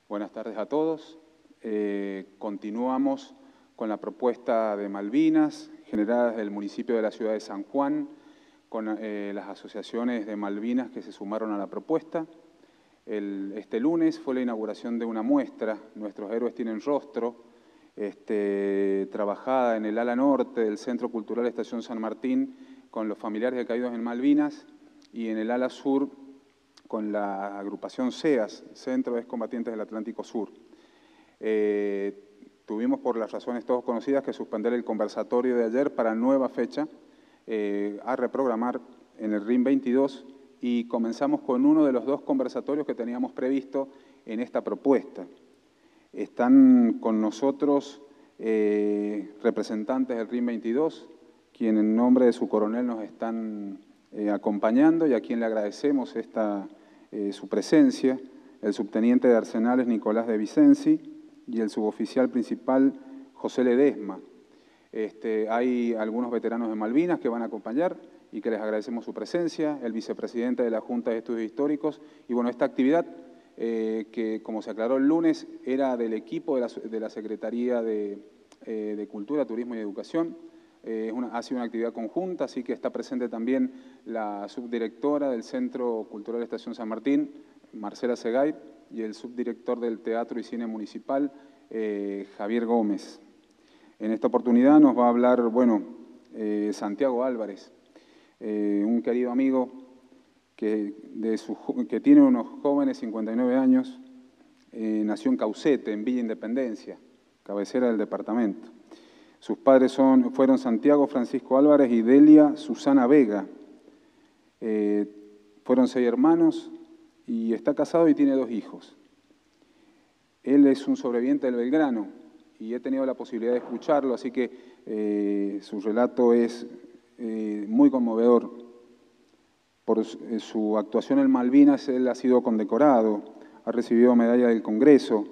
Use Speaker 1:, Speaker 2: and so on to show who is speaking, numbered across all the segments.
Speaker 1: Buenas tardes a todos. Continuamos con la propuesta de Malvinas, generada desde el municipio de la ciudad de San Juan, con las asociaciones de Malvinas que se sumaron a la propuesta. Este lunes fue la inauguración de una muestra, Nuestros Héroes Tienen Rostro, trabajada en el ala norte del Centro Cultural Estación San Martín con los familiares de caídos en Malvinas, y en el ala sur con la agrupación CEAS, Centro de Excombatientes del Atlántico Sur. Tuvimos, por las razones todos conocidas, que suspender el conversatorio de ayer para nueva fecha, a reprogramar en el RIM 22, y comenzamos con uno de los dos conversatorios que teníamos previsto en esta propuesta. Están con nosotros representantes del RIM 22, quienes en nombre de su coronel nos están acompañando y a quien le agradecemos su presencia: el subteniente de Arsenales Nicolás de Vicenzi y el suboficial principal José Ledesma. Hay algunos veteranos de Malvinas que van a acompañar y que les agradecemos su presencia, el vicepresidente de la Junta de Estudios Históricos. Y bueno, esta actividad, que como se aclaró el lunes, era del equipo de la Secretaría de Cultura, Turismo y Educación. Ha sido una actividad conjunta, así que está presente también la subdirectora del Centro Cultural Estación San Martín, Marcela Segay, y el subdirector del Teatro y Cine Municipal, Javier Gómez. En esta oportunidad nos va a hablar, Santiago Álvarez, un querido amigo que tiene unos jóvenes 59 años, nació en Caucete, en Villa Independencia, cabecera del departamento. Sus padres fueron Santiago Francisco Álvarez y Delia Susana Vega. Fueron 6 hermanos y está casado y tiene 2 hijos. Él es un sobreviviente del Belgrano y he tenido la posibilidad de escucharlo, así que su relato es muy conmovedor. Por su actuación en Malvinas, él ha sido condecorado, ha recibido medalla del Congreso,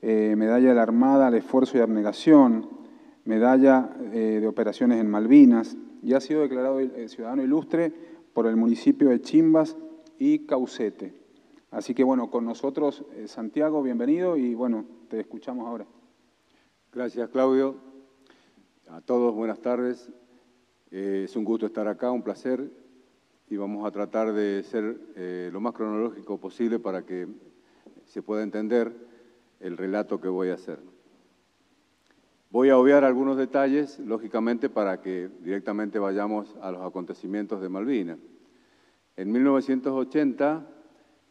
Speaker 1: medalla de la Armada al esfuerzo y abnegación, medalla de operaciones en Malvinas, y ha sido declarado ciudadano ilustre por el municipio de Chimbas y Caucete. Así que bueno, con nosotros Santiago, bienvenido, y bueno, te escuchamos ahora.
Speaker 2: Gracias, Claudio. A todos, buenas tardes. Es un gusto estar acá, un placer, y vamos a tratar de ser lo más cronológico posible para que se pueda entender el relato que voy a hacer. Voy a obviar algunos detalles, lógicamente, para que directamente vayamos a los acontecimientos de Malvinas. En 1980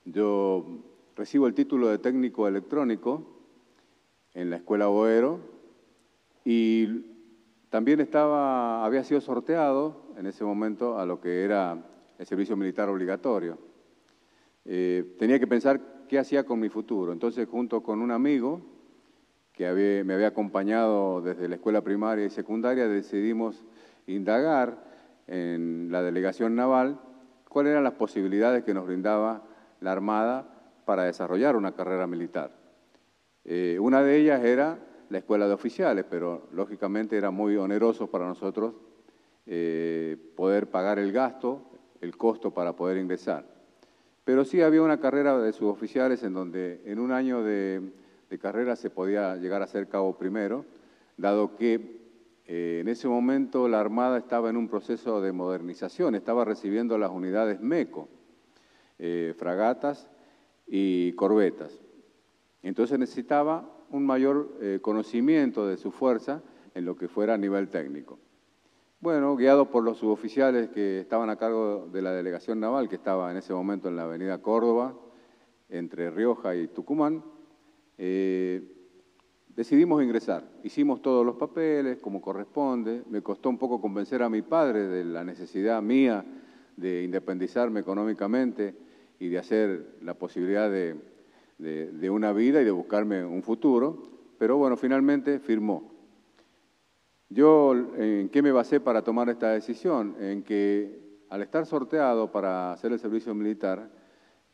Speaker 2: yo recibo el título de técnico electrónico en la Escuela Boero y también había sido sorteado en ese momento a lo que era el servicio militar obligatorio. Tenía que pensar qué hacía con mi futuro. Entonces, junto con un amigo que me había acompañado desde la escuela primaria y secundaria, decidimos indagar en la delegación naval cuáles eran las posibilidades que nos brindaba la Armada para desarrollar una carrera militar. Una de ellas era la escuela de oficiales, pero lógicamente era muy oneroso para nosotros poder pagar el gasto, el costo para poder ingresar. Pero sí había una carrera de suboficiales en donde en un año de carrera se podía llegar a ser cabo primero, dado que en ese momento la Armada estaba en un proceso de modernización, estaba recibiendo las unidades MECO, fragatas y corbetas. Entonces necesitaba un mayor conocimiento de su fuerza en lo que fuera a nivel técnico. Bueno, guiado por los suboficiales que estaban a cargo de la delegación naval, que estaba en ese momento en la avenida Córdoba, entre Rioja y Tucumán, decidimos ingresar. Hicimos todos los papeles como corresponde. Me costó un poco convencer a mi padre de la necesidad mía de independizarme económicamente y de hacer la posibilidad de una vida y de buscarme un futuro, pero bueno, finalmente firmó. Yo, ¿en qué me basé para tomar esta decisión? En que al estar sorteado para hacer el servicio militar,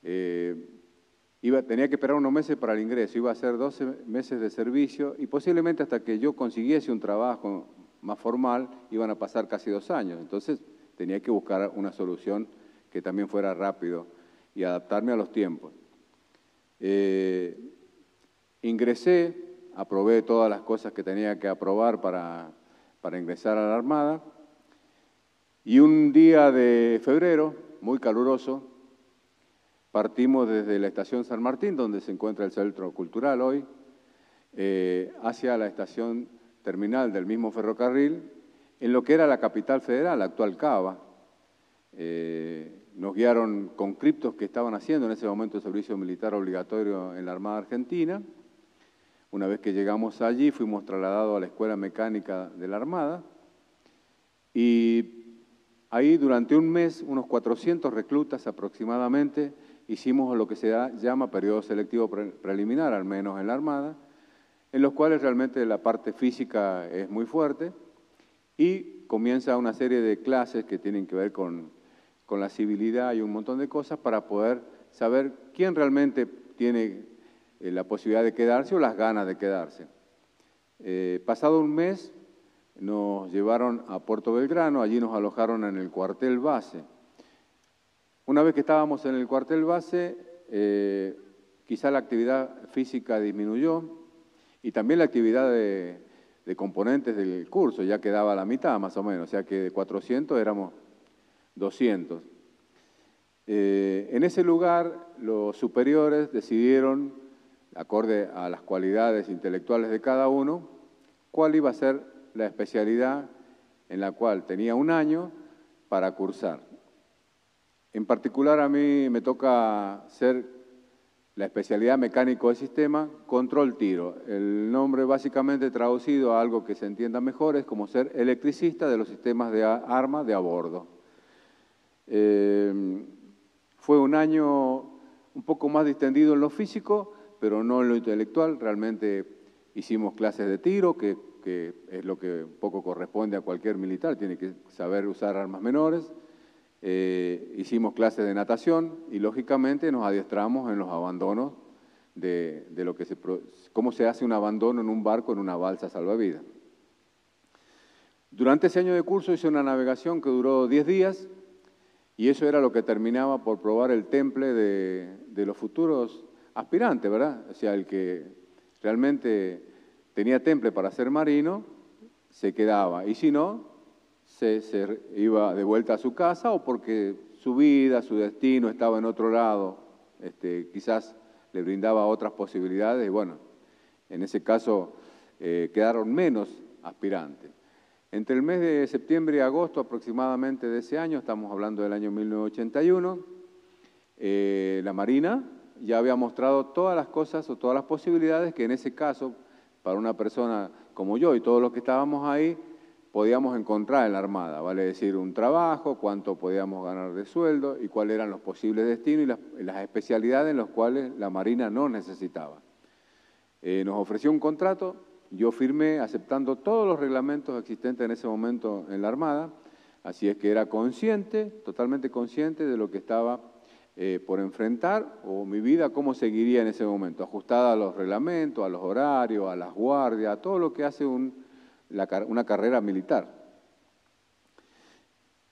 Speaker 2: tenía que esperar unos meses para el ingreso, iba a hacer 12 meses de servicio y posiblemente hasta que yo consiguiese un trabajo más formal iban a pasar casi 2 años. Entonces tenía que buscar una solución que también fuera rápido y adaptarme a los tiempos. Ingresé, aprobé todas las cosas que tenía que aprobar para ingresar a la Armada, y un día de febrero, muy caluroso, partimos desde la estación San Martín, donde se encuentra el Centro Cultural hoy, hacia la estación terminal del mismo ferrocarril, en lo que era la capital federal, la actual Cava. Nos guiaron con criptos que estaban haciendo en ese momento el servicio militar obligatorio en la Armada Argentina. Una vez que llegamos allí, fuimos trasladados a la Escuela Mecánica de la Armada, y ahí durante un mes, unos 400 reclutas aproximadamente, hicimos lo que se llama periodo selectivo preliminar, al menos en la Armada, en los cuales realmente la parte física es muy fuerte, y comienza una serie de clases que tienen que ver con la civilidad y un montón de cosas para poder saber quién realmente tiene la posibilidad de quedarse o las ganas de quedarse. Pasado un mes nos llevaron a Puerto Belgrano, allí nos alojaron en el cuartel base. Una vez que estábamos en el cuartel base, quizá la actividad física disminuyó y también la actividad de componentes del curso, ya quedaba la mitad más o menos, o sea que de 400 éramos 200. En ese lugar los superiores decidieron, acorde a las cualidades intelectuales de cada uno, cuál iba a ser la especialidad en la cual tenía un año para cursar. En particular a mí me toca ser la especialidad mecánico de sistema, control tiro. El nombre básicamente traducido a algo que se entienda mejor es como ser electricista de los sistemas de arma de a bordo. Fue un año un poco más distendido en lo físico, pero no en lo intelectual. Realmente hicimos clases de tiro, que es lo que un poco corresponde a cualquier militar, tiene que saber usar armas menores. Hicimos clases de natación y lógicamente nos adiestramos en los abandonos de lo que cómo se hace un abandono en un barco, en una balsa salvavidas. Durante ese año de curso hice una navegación que duró 10 días y eso era lo que terminaba por probar el temple de los futuros aspirantes, ¿verdad? O sea, el que realmente tenía temple para ser marino se quedaba, y si no, se iba de vuelta a su casa, o porque su vida, su destino estaba en otro lado, quizás le brindaba otras posibilidades, y bueno, en ese caso quedaron menos aspirantes. Entre el mes de septiembre y agosto aproximadamente de ese año, estamos hablando del año 1981, la Marina ya había mostrado todas las cosas o todas las posibilidades que en ese caso, para una persona como yo y todos los que estábamos ahí, podíamos encontrar en la Armada, vale decir, un trabajo, cuánto podíamos ganar de sueldo y cuáles eran los posibles destinos y las especialidades en las cuales la Marina no necesitaba. Nos ofreció un contrato, yo firmé aceptando todos los reglamentos existentes en ese momento en la Armada, así es que era consciente, totalmente consciente de lo que estaba por enfrentar, o mi vida cómo seguiría en ese momento, ajustada a los reglamentos, a los horarios, a las guardias, a todo lo que hace una carrera militar.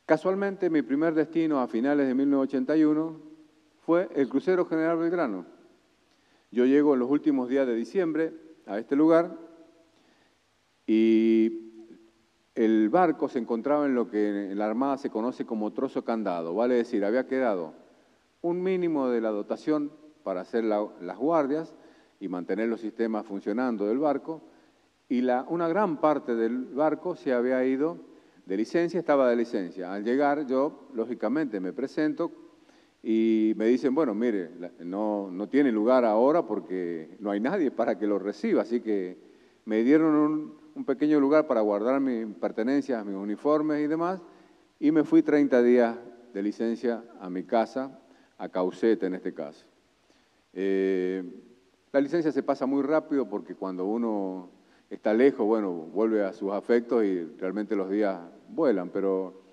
Speaker 2: Casualmente, mi primer destino a finales de 1981 fue el crucero General Belgrano. Yo llego en los últimos días de diciembre a este lugar y el barco se encontraba en lo que en la Armada se conoce como trozo candado, vale decir, había quedado un mínimo de la dotación para hacer las guardias y mantener los sistemas funcionando del barco, y una gran parte del barco se había ido de licencia, estaba de licencia. Al llegar yo, lógicamente, me presento y me dicen, bueno, mire, no tiene lugar ahora porque no hay nadie para que lo reciba, así que me dieron un pequeño lugar para guardar mis pertenencias, mis uniformes y demás, y me fui 30 días de licencia a mi casa, a Caucete en este caso. La licencia se pasa muy rápido porque cuando uno está lejos, bueno, vuelve a sus afectos y realmente los días vuelan, pero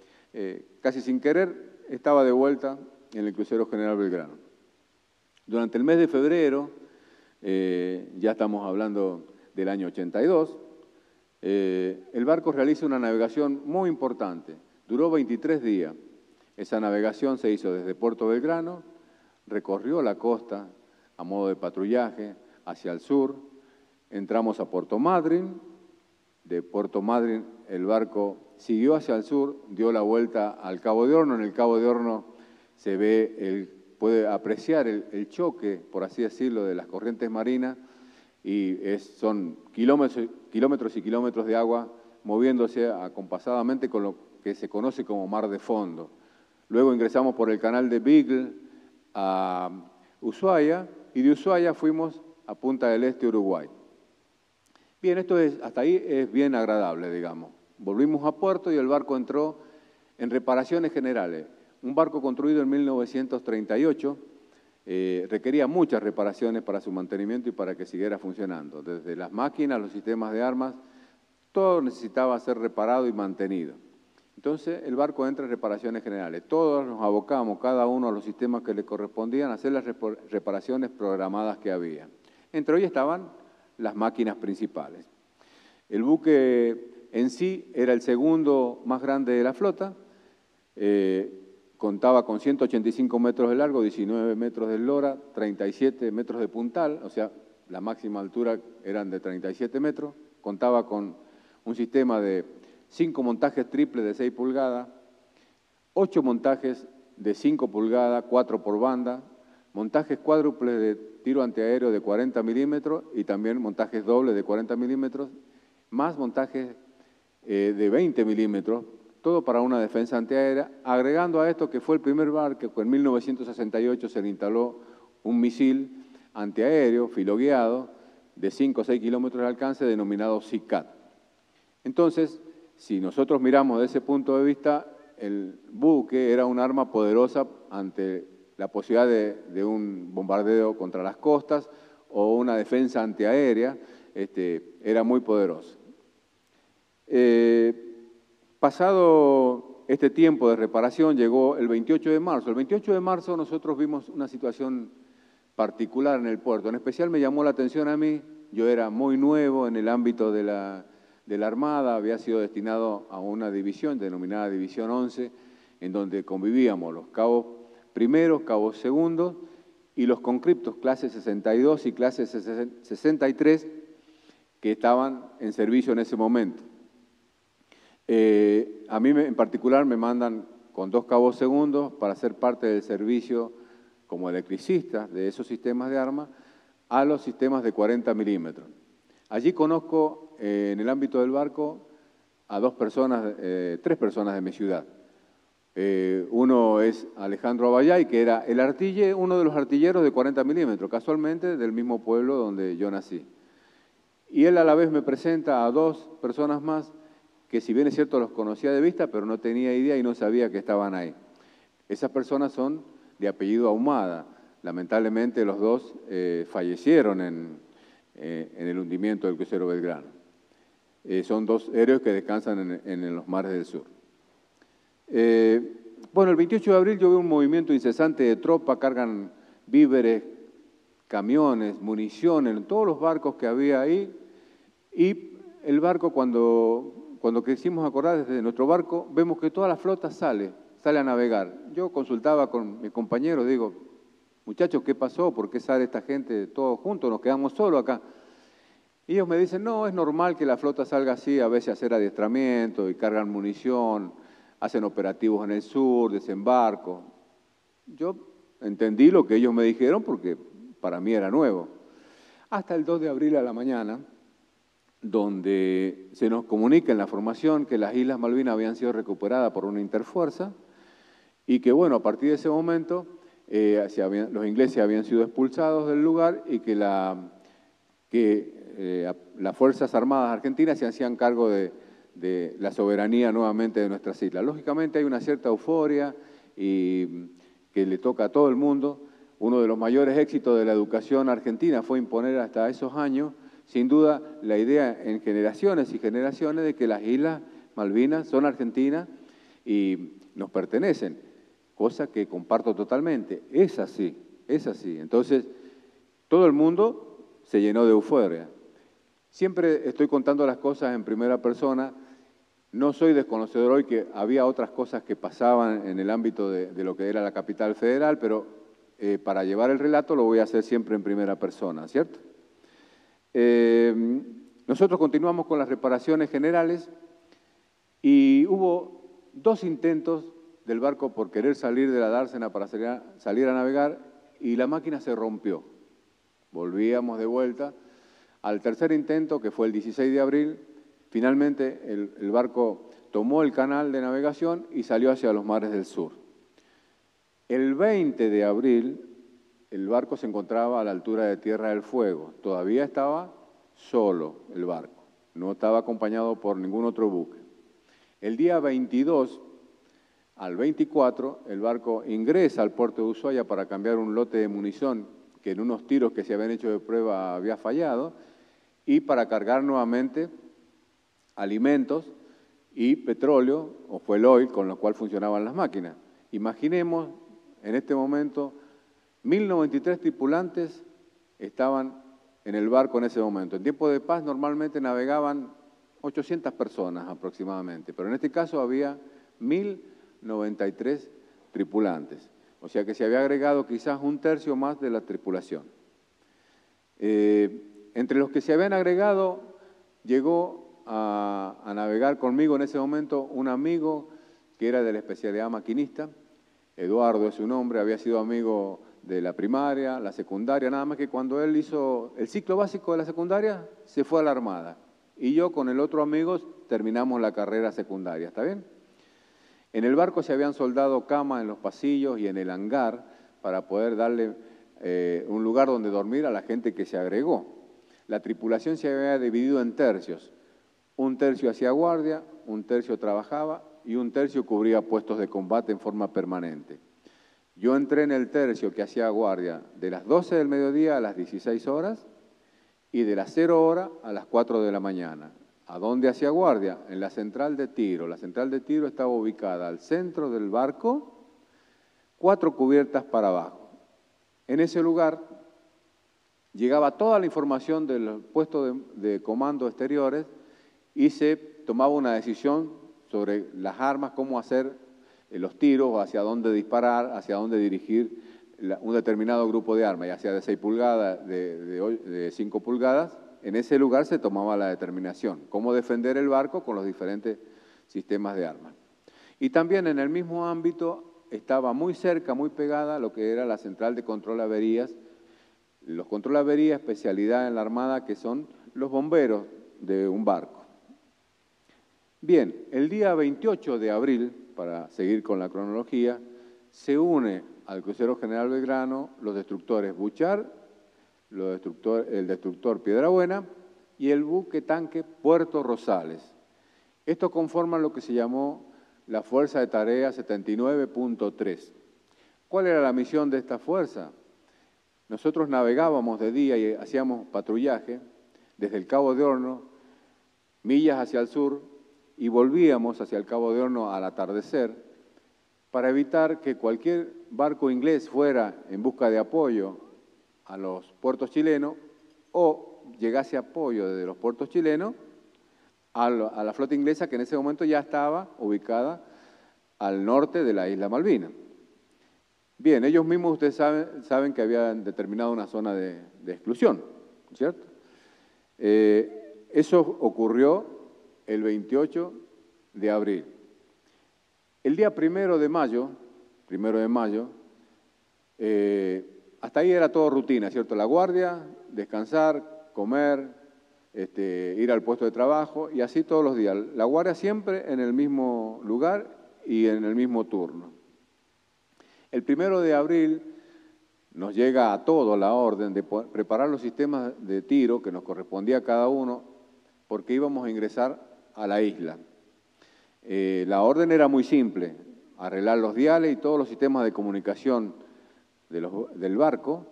Speaker 2: casi sin querer estaba de vuelta en el crucero General Belgrano. Durante el mes de febrero, ya estamos hablando del año 82, el barco realiza una navegación muy importante, duró 23 días. Esa navegación se hizo desde Puerto Belgrano, recorrió la costa a modo de patrullaje hacia el sur, entramos a Puerto Madryn. De Puerto Madryn el barco siguió hacia el sur, dio la vuelta al Cabo de Horno. En el Cabo de Horno se ve, puede apreciar el choque, por así decirlo, de las corrientes marinas, y son kilómetros y kilómetros de agua moviéndose acompasadamente con lo que se conoce como mar de fondo. Luego ingresamos por el canal de Beagle a Ushuaia, y de Ushuaia fuimos a Punta del Este, Uruguay. Bien, hasta ahí es bien agradable, digamos. Volvimos a puerto y el barco entró en reparaciones generales. Un barco construido en 1938 requería muchas reparaciones para su mantenimiento y para que siguiera funcionando. Desde las máquinas, los sistemas de armas, todo necesitaba ser reparado y mantenido. Entonces el barco entra en reparaciones generales. Todos nos abocamos, cada uno a los sistemas que le correspondían, a hacer las reparaciones programadas que había. Entre ellas estaban las máquinas principales. El buque en sí era el segundo más grande de la flota, contaba con 185 metros de largo, 19 metros de eslora, 37 metros de puntal, o sea, la máxima altura eran de 37 metros, contaba con un sistema de 5 montajes triples de 6 pulgadas, 8 montajes de 5 pulgadas, 4 por banda, montajes cuádruples de tiro antiaéreo de 40 milímetros y también montajes dobles de 40 milímetros, más montajes de 20 milímetros, todo para una defensa antiaérea, agregando a esto que fue el primer barco que en 1968 se le instaló un misil antiaéreo filoguiado de 5 o 6 kilómetros de alcance denominado SICAT. Entonces, si nosotros miramos desde ese punto de vista, el buque era un arma poderosa ante la posibilidad de un bombardeo contra las costas o una defensa antiaérea, era muy poderoso. Pasado este tiempo de reparación, llegó el 28 de marzo. El 28 de marzo nosotros vimos una situación particular en el puerto. En especial me llamó la atención a mí, yo era muy nuevo en el ámbito de la Armada, había sido destinado a una división denominada División 11, en donde convivíamos los cabos primeros, cabos segundos, y los conscriptos clase 62 y clase 63 que estaban en servicio en ese momento. A mí en particular me mandan con 2 cabos segundos para ser parte del servicio como electricista de esos sistemas de armas a los sistemas de 40 milímetros. Allí conozco en el ámbito del barco a 3 personas de mi ciudad. Uno es Alejandro Abayay, que era uno de los artilleros de 40 milímetros, casualmente del mismo pueblo donde yo nací. Y él a la vez me presenta a 2 personas más que, si bien es cierto, los conocía de vista, pero no tenía idea y no sabía que estaban ahí. Esas personas son de apellido Ahumada. Lamentablemente los 2 fallecieron en el hundimiento del crucero Belgrano. Son 2 héroes que descansan en los mares del sur. Bueno, el 28 de abril yo veo un movimiento incesante de tropa, cargan víveres, camiones, municiones, en todos los barcos que había ahí, y el barco, cuando quisimos acordar desde nuestro barco, vemos que toda la flota sale a navegar. Yo consultaba con mis compañeros, digo, muchachos, ¿qué pasó? ¿Por qué sale esta gente todos juntos? Nos quedamos solos acá. Y ellos me dicen, no, es normal que la flota salga así, a veces a hacer adiestramiento y cargan munición, hacen operativos en el sur, desembarco. Yo entendí lo que ellos me dijeron porque para mí era nuevo. Hasta el 2 de abril a la mañana, donde se nos comunica en la formación que las Islas Malvinas habían sido recuperadas por una interfuerza y que, bueno, a partir de ese momento los ingleses habían sido expulsados del lugar y que las Fuerzas Armadas Argentinas se hacían cargo de la soberanía nuevamente de nuestras islas. Lógicamente hay una cierta euforia y que le toca a todo el mundo. Uno de los mayores éxitos de la educación argentina fue imponer hasta esos años, sin duda, la idea en generaciones y generaciones de que las Islas Malvinas son argentinas y nos pertenecen, cosa que comparto totalmente. Es así, es así. Entonces, todo el mundo se llenó de euforia. Siempre estoy contando las cosas en primera persona. No soy desconocedor hoy que había otras cosas que pasaban en el ámbito de lo que era la capital federal, pero para llevar el relato lo voy a hacer siempre en primera persona, ¿cierto? Nosotros continuamos con las reparaciones generales y hubo 2 intentos del barco por querer salir de la dársena para salir a navegar y la máquina se rompió. Volvíamos de vuelta. Al tercer intento, que fue el 16 de abril, finalmente el barco tomó el canal de navegación y salió hacia los mares del sur. El 20 de abril, el barco se encontraba a la altura de Tierra del Fuego. Todavía estaba solo el barco, no estaba acompañado por ningún otro buque. El día 22 al 24, el barco ingresa al puerto de Ushuaia para cambiar un lote de munición que en unos tiros que se habían hecho de prueba había fallado y para cargar nuevamente alimentos y petróleo, o fuel oil, con lo cual funcionaban las máquinas. Imaginemos, en este momento, 1093 tripulantes estaban en el barco en ese momento. En tiempo de paz normalmente navegaban 800 personas aproximadamente, pero en este caso había 1093 tripulantes. O sea que se había agregado quizás un tercio más de la tripulación. Entre los que se habían agregado, llegó a navegar conmigo en ese momento un amigo que era de la especialidad maquinista. Eduardo es su nombre, había sido amigo de la primaria, la secundaria, nada más que cuando él hizo el ciclo básico de la secundaria, se fue a la Armada. Y yo con el otro amigo terminamos la carrera secundaria, ¿está bien? En el barco se habían soldado camas en los pasillos y en el hangar para poder darle un lugar donde dormir a la gente que se agregó. La tripulación se había dividido en tercios. Un tercio hacía guardia, un tercio trabajaba y un tercio cubría puestos de combate en forma permanente. Yo entré en el tercio que hacía guardia de las 12 del mediodía a las 16 horas y de las 0 horas a las 4 de la mañana. ¿A dónde hacía guardia? En la central de tiro. La central de tiro estaba ubicada al centro del barco, 4 cubiertas para abajo. En ese lugar llegaba toda la información de los puestos de comando exteriores y se tomaba una decisión sobre las armas, cómo hacer los tiros, hacia dónde disparar, hacia dónde dirigir un determinado grupo de armas, ya sea de 6 pulgadas, de 5 pulgadas. En ese lugar se tomaba la determinación, cómo defender el barco con los diferentes sistemas de armas. Y también en el mismo ámbito estaba muy cerca, muy pegada, lo que era la central de control averías. Los control averías, especialidad en la Armada, que son los bomberos de un barco. Bien, el día 28 de abril, para seguir con la cronología, se une al crucero General Belgrano los destructores Buchar, el destructor Piedrabuena y el buque tanque Puerto Rosales. Estos conforman lo que se llamó la Fuerza de Tarea 79.3. ¿Cuál era la misión de esta fuerza? Nosotros navegábamos de día y hacíamos patrullaje desde el Cabo de Horno, millas hacia el sur, y volvíamos hacia el Cabo de Horno al atardecer para evitar que cualquier barco inglés fuera en busca de apoyo a los puertos chilenos o llegase apoyo desde los puertos chilenos a la flota inglesa que en ese momento ya estaba ubicada al norte de la isla Malvinas. Bien, ellos mismos ustedes saben que habían determinado una zona de exclusión, ¿cierto? Eso ocurrió el 28 de abril. El día 1 de mayo, hasta ahí era todo rutina, ¿cierto? La guardia, descansar, comer, ir al puesto de trabajo y así todos los días. La guardia siempre en el mismo lugar y en el mismo turno. El 1 de abril nos llega a todos la orden de preparar los sistemas de tiro que nos correspondía a cada uno porque íbamos a ingresar a la isla. La orden era muy simple, arreglar los diales y todos los sistemas de comunicación del barco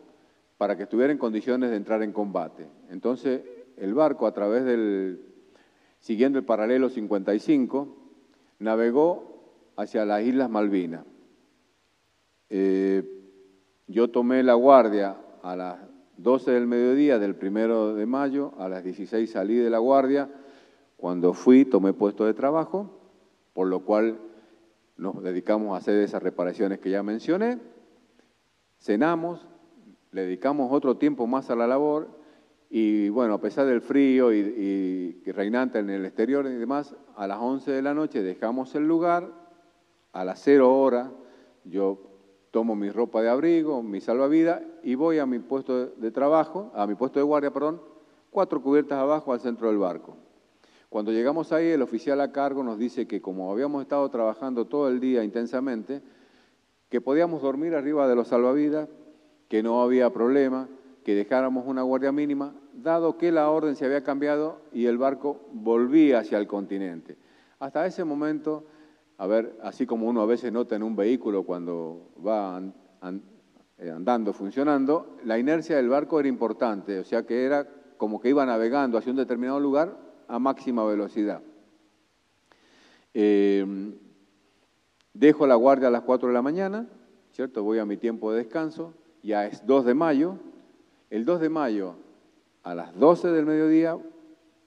Speaker 2: para que estuviera en condiciones de entrar en combate. Entonces, el barco, siguiendo el paralelo 55, navegó hacia las Islas Malvinas. Yo tomé la guardia a las 12 del mediodía del 1 de mayo, a las 16 salí de la guardia. Cuando fui, tomé puesto de trabajo, por lo cual nos dedicamos a hacer esas reparaciones que ya mencioné. Cenamos, le dedicamos otro tiempo más a la labor Y bueno, a pesar del frío y que reinante en el exterior y demás, a las 11 de la noche dejamos el lugar, a las 0 horas yo tomo mi ropa de abrigo, mi salvavidas y voy a mi puesto de trabajo, a mi puesto de guardia, perdón, 4 cubiertas abajo al centro del barco. Cuando llegamos ahí, el oficial a cargo nos dice que como habíamos estado trabajando todo el día intensamente, que podíamos dormir arriba de los salvavidas, que no había problema, que dejáramos una guardia mínima, dado que la orden se había cambiado y el barco volvía hacia el continente. Hasta ese momento, a ver, así como uno a veces nota en un vehículo cuando va andando, funcionando, la inercia del barco era importante, o sea que era como que iba navegando hacia un determinado lugar a máxima velocidad. Dejo la guardia a las 4 de la mañana, ¿cierto? Voy a mi tiempo de descanso, ya es 2 de mayo. El 2 de mayo, a las 12 del mediodía,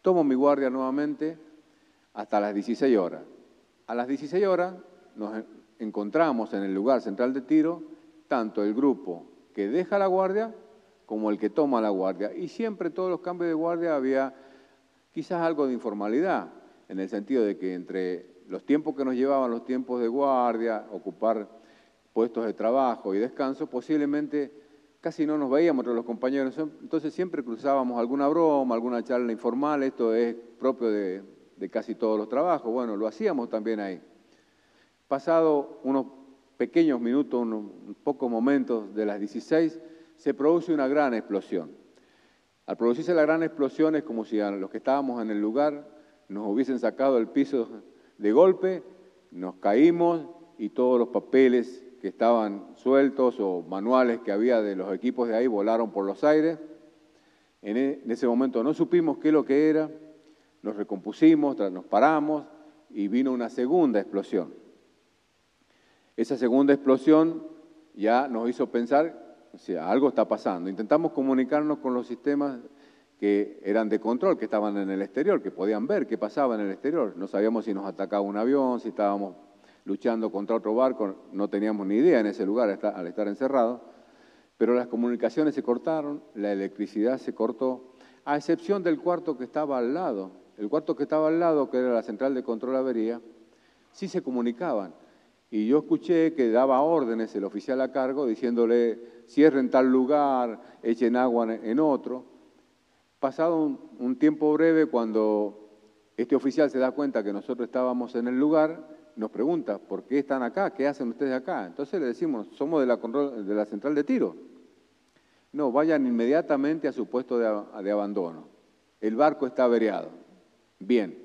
Speaker 2: tomo mi guardia nuevamente hasta las 16 horas. A las 16 horas nos encontramos en el lugar central de tiro, tanto el grupo que deja la guardia como el que toma la guardia. Y siempre todos los cambios de guardia había quizás algo de informalidad, en el sentido de que entre los tiempos que nos llevaban los tiempos de guardia, ocupar puestos de trabajo y descanso, posiblemente casi no nos veíamos entre los compañeros, entonces siempre cruzábamos alguna broma, alguna charla informal, esto es propio de casi todos los trabajos, bueno, lo hacíamos también ahí. Pasado unos pequeños minutos, unos pocos momentos de las 16, se produce una gran explosión. Al producirse la gran explosión es como si a los que estábamos en el lugar nos hubiesen sacado del piso de golpe, nos caímos y todos los papeles que estaban sueltos o manuales que había de los equipos de ahí volaron por los aires. En ese momento no supimos qué es lo que era, nos recompusimos, nos paramos y vino una segunda explosión. Esa segunda explosión ya nos hizo pensar, o sea, algo está pasando. Intentamos comunicarnos con los sistemas que eran de control, que estaban en el exterior, que podían ver qué pasaba en el exterior. No sabíamos si nos atacaba un avión, si estábamos luchando contra otro barco, no teníamos ni idea en ese lugar al estar encerrados, pero las comunicaciones se cortaron, la electricidad se cortó, a excepción del cuarto que estaba al lado. El cuarto que estaba al lado, que era la central de control avería, sí se comunicaban. Y yo escuché que daba órdenes el oficial a cargo diciéndole cierren tal lugar, echen agua en otro. Pasado un tiempo breve, cuando este oficial se da cuenta que nosotros estábamos en el lugar, nos pregunta, ¿por qué están acá? ¿Qué hacen ustedes acá? Entonces le decimos, somos de la central de tiro. No, vayan inmediatamente a su puesto de abandono. El barco está averiado. Bien.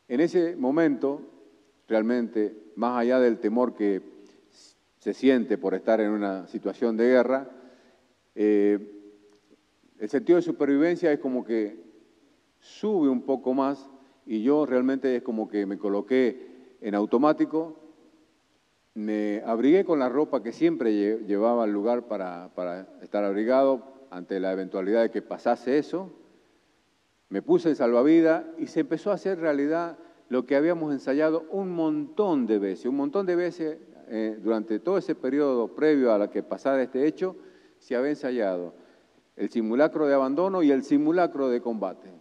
Speaker 2: En ese momento, realmente, más allá del temor que se siente por estar en una situación de guerra, el sentido de supervivencia es como que sube un poco más y yo realmente es como que me coloqué en automático, me abrigué con la ropa que siempre llevaba al lugar para estar abrigado ante la eventualidad de que pasase eso, me puse el salvavidas y se empezó a hacer realidad lo que habíamos ensayado un montón de veces durante todo ese periodo previo a la que pasara este hecho, se había ensayado el simulacro de abandono y el simulacro de combate,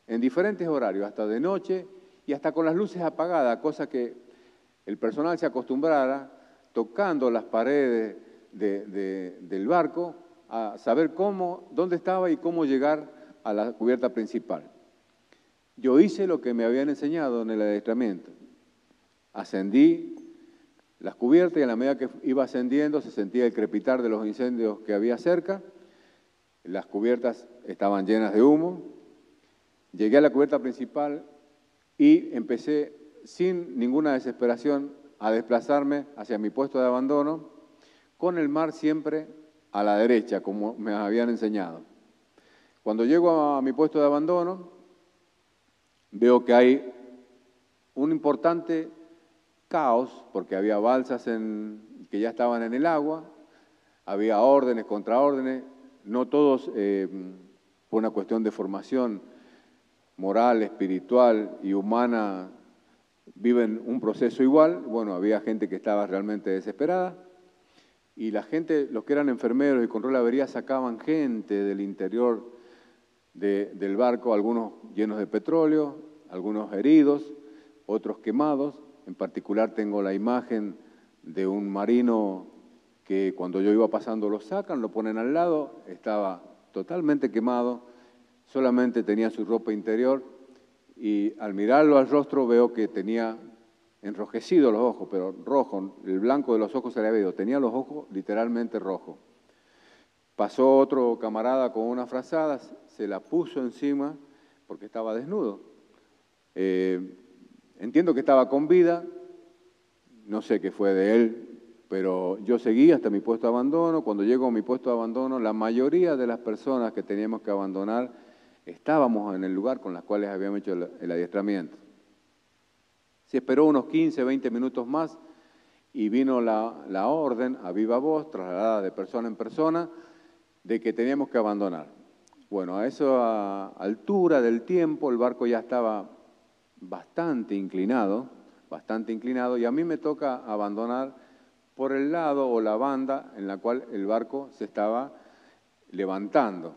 Speaker 2: en diferentes horarios, hasta de noche y hasta con las luces apagadas, cosa que el personal se acostumbrara, tocando las paredes del barco, a saber dónde estaba y cómo llegar a la cubierta principal. Yo hice lo que me habían enseñado en el adiestramiento. Ascendí las cubiertas y a la medida que iba ascendiendo se sentía el crepitar de los incendios que había cerca. Las cubiertas estaban llenas de humo. Llegué a la cubierta principal y empecé sin ninguna desesperación a desplazarme hacia mi puesto de abandono, con el mar siempre a la derecha, como me habían enseñado. Cuando llego a mi puesto de abandono, veo que hay un importante caos, porque había balsas que ya estaban en el agua, había órdenes, contraórdenes, no todos por una cuestión de formación moral, espiritual y humana viven un proceso igual. Bueno, había gente que estaba realmente desesperada y la gente, los que eran enfermeros y control de avería, sacaban gente del interior del barco, algunos llenos de petróleo, algunos heridos, otros quemados. En particular tengo la imagen de un marino que cuando yo iba pasando lo sacan, lo ponen al lado, estaba totalmente quemado, solamente tenía su ropa interior y al mirarlo al rostro veo que tenía enrojecidos los ojos, pero rojo, el blanco de los ojos se le había ido, tenía los ojos literalmente rojos. Pasó otro camarada con unas frazadas, se la puso encima porque estaba desnudo. Entiendo que estaba con vida, no sé qué fue de él, pero yo seguí hasta mi puesto de abandono. Cuando llego a mi puesto de abandono, la mayoría de las personas que teníamos que abandonar estábamos en el lugar con las cuales habíamos hecho el adiestramiento. Se esperó unos 15, 20 minutos más y vino la orden a viva voz, trasladada de persona en persona, de que teníamos que abandonar. Bueno, a esa altura del tiempo el barco ya estaba bastante inclinado, y a mí me toca abandonar por el lado o la banda en la cual el barco se estaba levantando.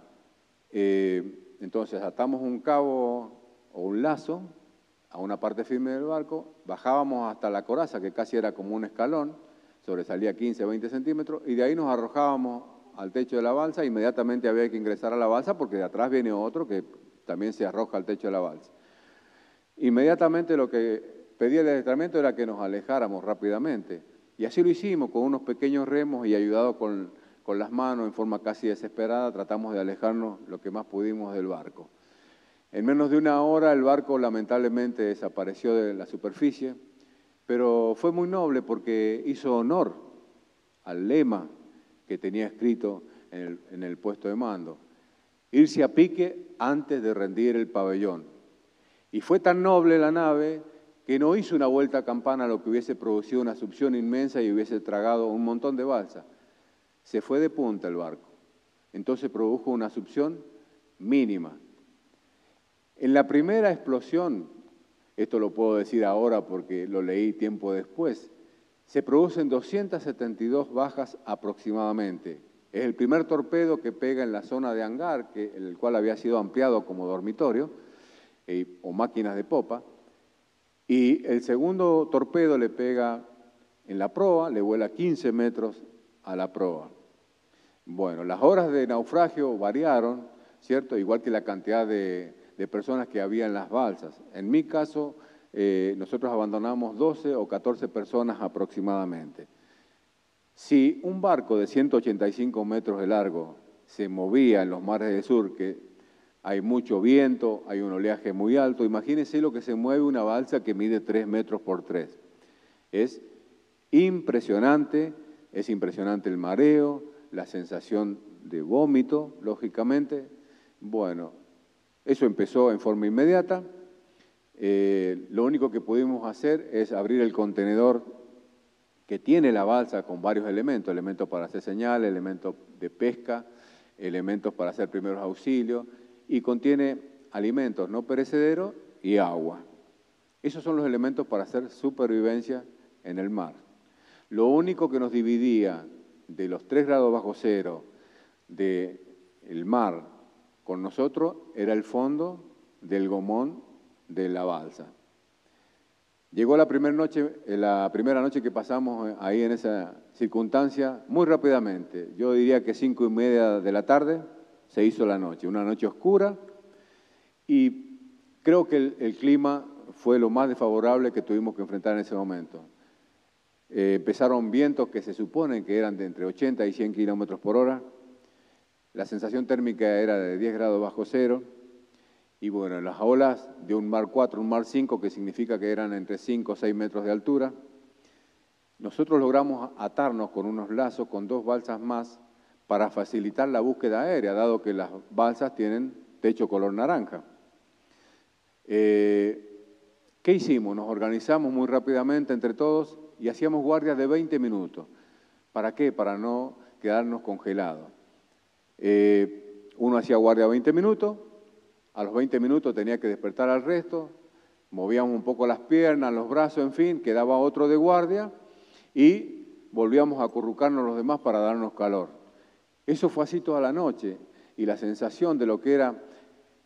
Speaker 2: Entonces atamos un cabo o un lazo a una parte firme del barco, bajábamos hasta la coraza, que casi era como un escalón, sobresalía 15 o 20 centímetros, y de ahí nos arrojábamos al techo de la balsa. Inmediatamente había que ingresar a la balsa porque de atrás viene otro que también se arroja al techo de la balsa. Inmediatamente lo que pedía el adiestramiento era que nos alejáramos rápidamente, y así lo hicimos con unos pequeños remos y ayudados con las manos en forma casi desesperada, tratamos de alejarnos lo que más pudimos del barco. En menos de una hora el barco lamentablemente desapareció de la superficie, pero fue muy noble porque hizo honor al lema que tenía escrito en el puesto de mando: irse a pique antes de rendir el pabellón. Y fue tan noble la nave que no hizo una vuelta a campana, lo que hubiese producido una succión inmensa y hubiese tragado un montón de balsa. Se fue de punta el barco. Entonces produjo una succión mínima. En la primera explosión, esto lo puedo decir ahora porque lo leí tiempo después, se producen 272 bajas aproximadamente. Es el primer torpedo que pega en la zona de hangar, el cual había sido ampliado como dormitorio o máquinas de popa, y el segundo torpedo le pega en la proa, le vuela 15 metros a la proa. Bueno, las horas de naufragio variaron, ¿cierto? Igual que la cantidad de personas que había en las balsas. En mi caso, nosotros abandonamos 12 o 14 personas aproximadamente. Si un barco de 185 metros de largo se movía en los mares del sur, que hay mucho viento, hay un oleaje muy alto, imagínense lo que se mueve una balsa que mide 3 metros por 3. Es impresionante el mareo, la sensación de vómito, lógicamente. Bueno, eso empezó en forma inmediata. Lo único que pudimos hacer es abrir el contenedor que tiene la balsa con varios elementos para hacer señales, elementos de pesca, elementos para hacer primeros auxilios, y contiene alimentos no perecederos y agua. Esos son los elementos para hacer supervivencia en el mar. Lo único que nos dividía de los 3 grados bajo cero del mar con nosotros era el fondo del gomón de la balsa. Llegó la primera noche que pasamos ahí en esa circunstancia muy rápidamente. Yo diría que 5:30 de la tarde se hizo la noche, una noche oscura, y creo que el clima fue lo más desfavorable que tuvimos que enfrentar en ese momento. Empezaron vientos que se suponen que eran de entre 80 y 100 kilómetros por hora. La sensación térmica era de 10 grados bajo cero. Y bueno, las olas de un mar 4, un mar 5, que significa que eran entre 5 o 6 metros de altura. Nosotros logramos atarnos con unos lazos con 2 balsas más para facilitar la búsqueda aérea, dado que las balsas tienen techo color naranja. ¿Qué hicimos? Nos organizamos muy rápidamente entre todos y hacíamos guardias de 20 minutos. ¿Para qué? Para no quedarnos congelados. Uno hacía guardia 20 minutos, a los 20 minutos tenía que despertar al resto, movíamos un poco las piernas, los brazos, en fin, quedaba otro de guardia y volvíamos a acurrucarnos los demás para darnos calor. Eso fue así toda la noche, y la sensación de lo que era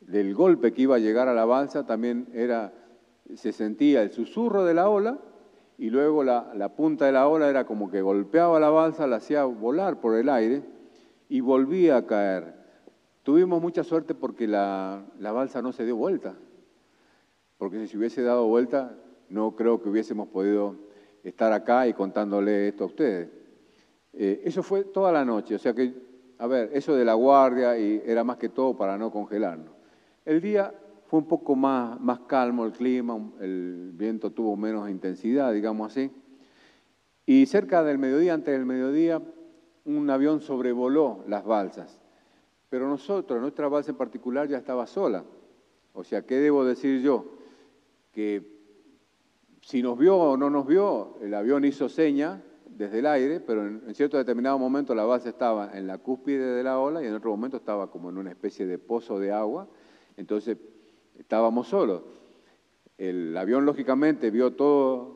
Speaker 2: del golpe que iba a llegar a la balsa también se sentía el susurro de la ola y luego la punta de la ola era como que golpeaba la balsa, la hacía volar por el aire y volvía a caer. Tuvimos mucha suerte porque la balsa no se dio vuelta, porque si se hubiese dado vuelta no creo que hubiésemos podido estar acá y contándole esto a ustedes. Eso fue toda la noche, o sea que, a ver, eso de la guardia y era más que todo para no congelarnos. El día fue un poco más calmo el clima, el viento tuvo menos intensidad, digamos así. Y cerca del mediodía, antes del mediodía, un avión sobrevoló las balsas. Pero nuestra balsa en particular ya estaba sola. O sea, ¿qué debo decir yo? Que si nos vio o no nos vio, el avión hizo seña desde el aire, pero en cierto determinado momento la balsa estaba en la cúspide de la ola y en otro momento estaba como en una especie de pozo de agua. Entonces estábamos solos. El avión lógicamente vio todas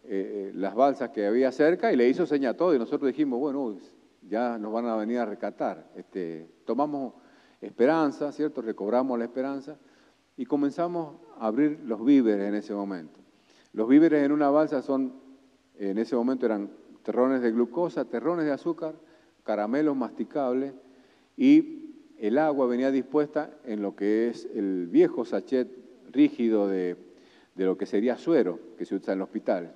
Speaker 2: las balsas que había cerca y le hizo seña a todo y nosotros dijimos, bueno, ya nos van a venir a rescatar. Tomamos esperanza, ¿cierto? Recobramos la esperanza y comenzamos a abrir los víveres en ese momento. Los víveres en una balsa en ese momento eran terrones de glucosa, terrones de azúcar, caramelos masticables y el agua venía dispuesta en lo que es el viejo sachet rígido de lo que sería suero que se usa en el hospital.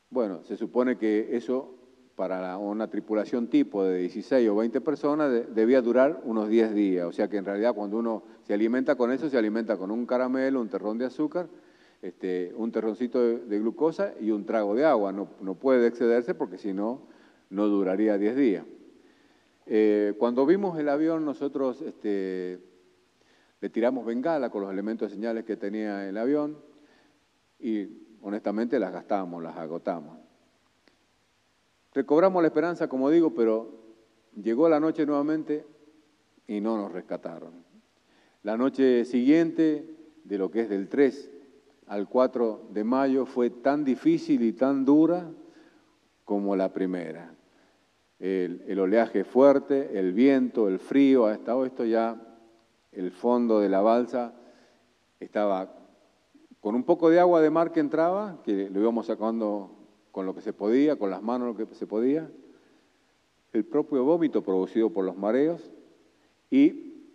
Speaker 2: Bueno, se supone que eso para una tripulación tipo de 16 o 20 personas debía durar unos 10 días. O sea que en realidad cuando uno se alimenta con eso, se alimenta con un caramelo, un terrón de azúcar, un terroncito de glucosa y un trago de agua. No puede excederse porque si no, no duraría 10 días. Cuando vimos el avión, nosotros le tiramos bengala con los elementos de señales que tenía el avión y honestamente las gastamos, las agotamos. Recobramos la esperanza, como digo, pero llegó la noche nuevamente y no nos rescataron. La noche siguiente, de lo que es del 3 al 4 de mayo, fue tan difícil y tan dura como la primera. El oleaje fuerte, el viento, el frío, hasta esto ya el fondo de la balsa estaba con un poco de agua de mar que entraba, que lo íbamos sacando con lo que se podía, con las manos lo que se podía, el propio vómito producido por los mareos y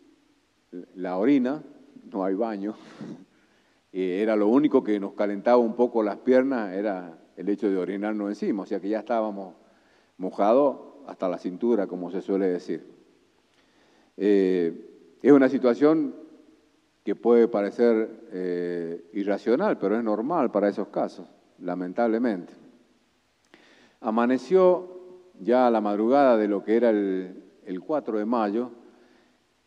Speaker 2: la orina, no hay baño, era lo único que nos calentaba un poco las piernas, era el hecho de orinarnos encima, o sea que ya estábamos mojados hasta la cintura, como se suele decir. Es una situación que puede parecer irracional, pero es normal para esos casos, lamentablemente. Amaneció ya a la madrugada de lo que era el 4 de mayo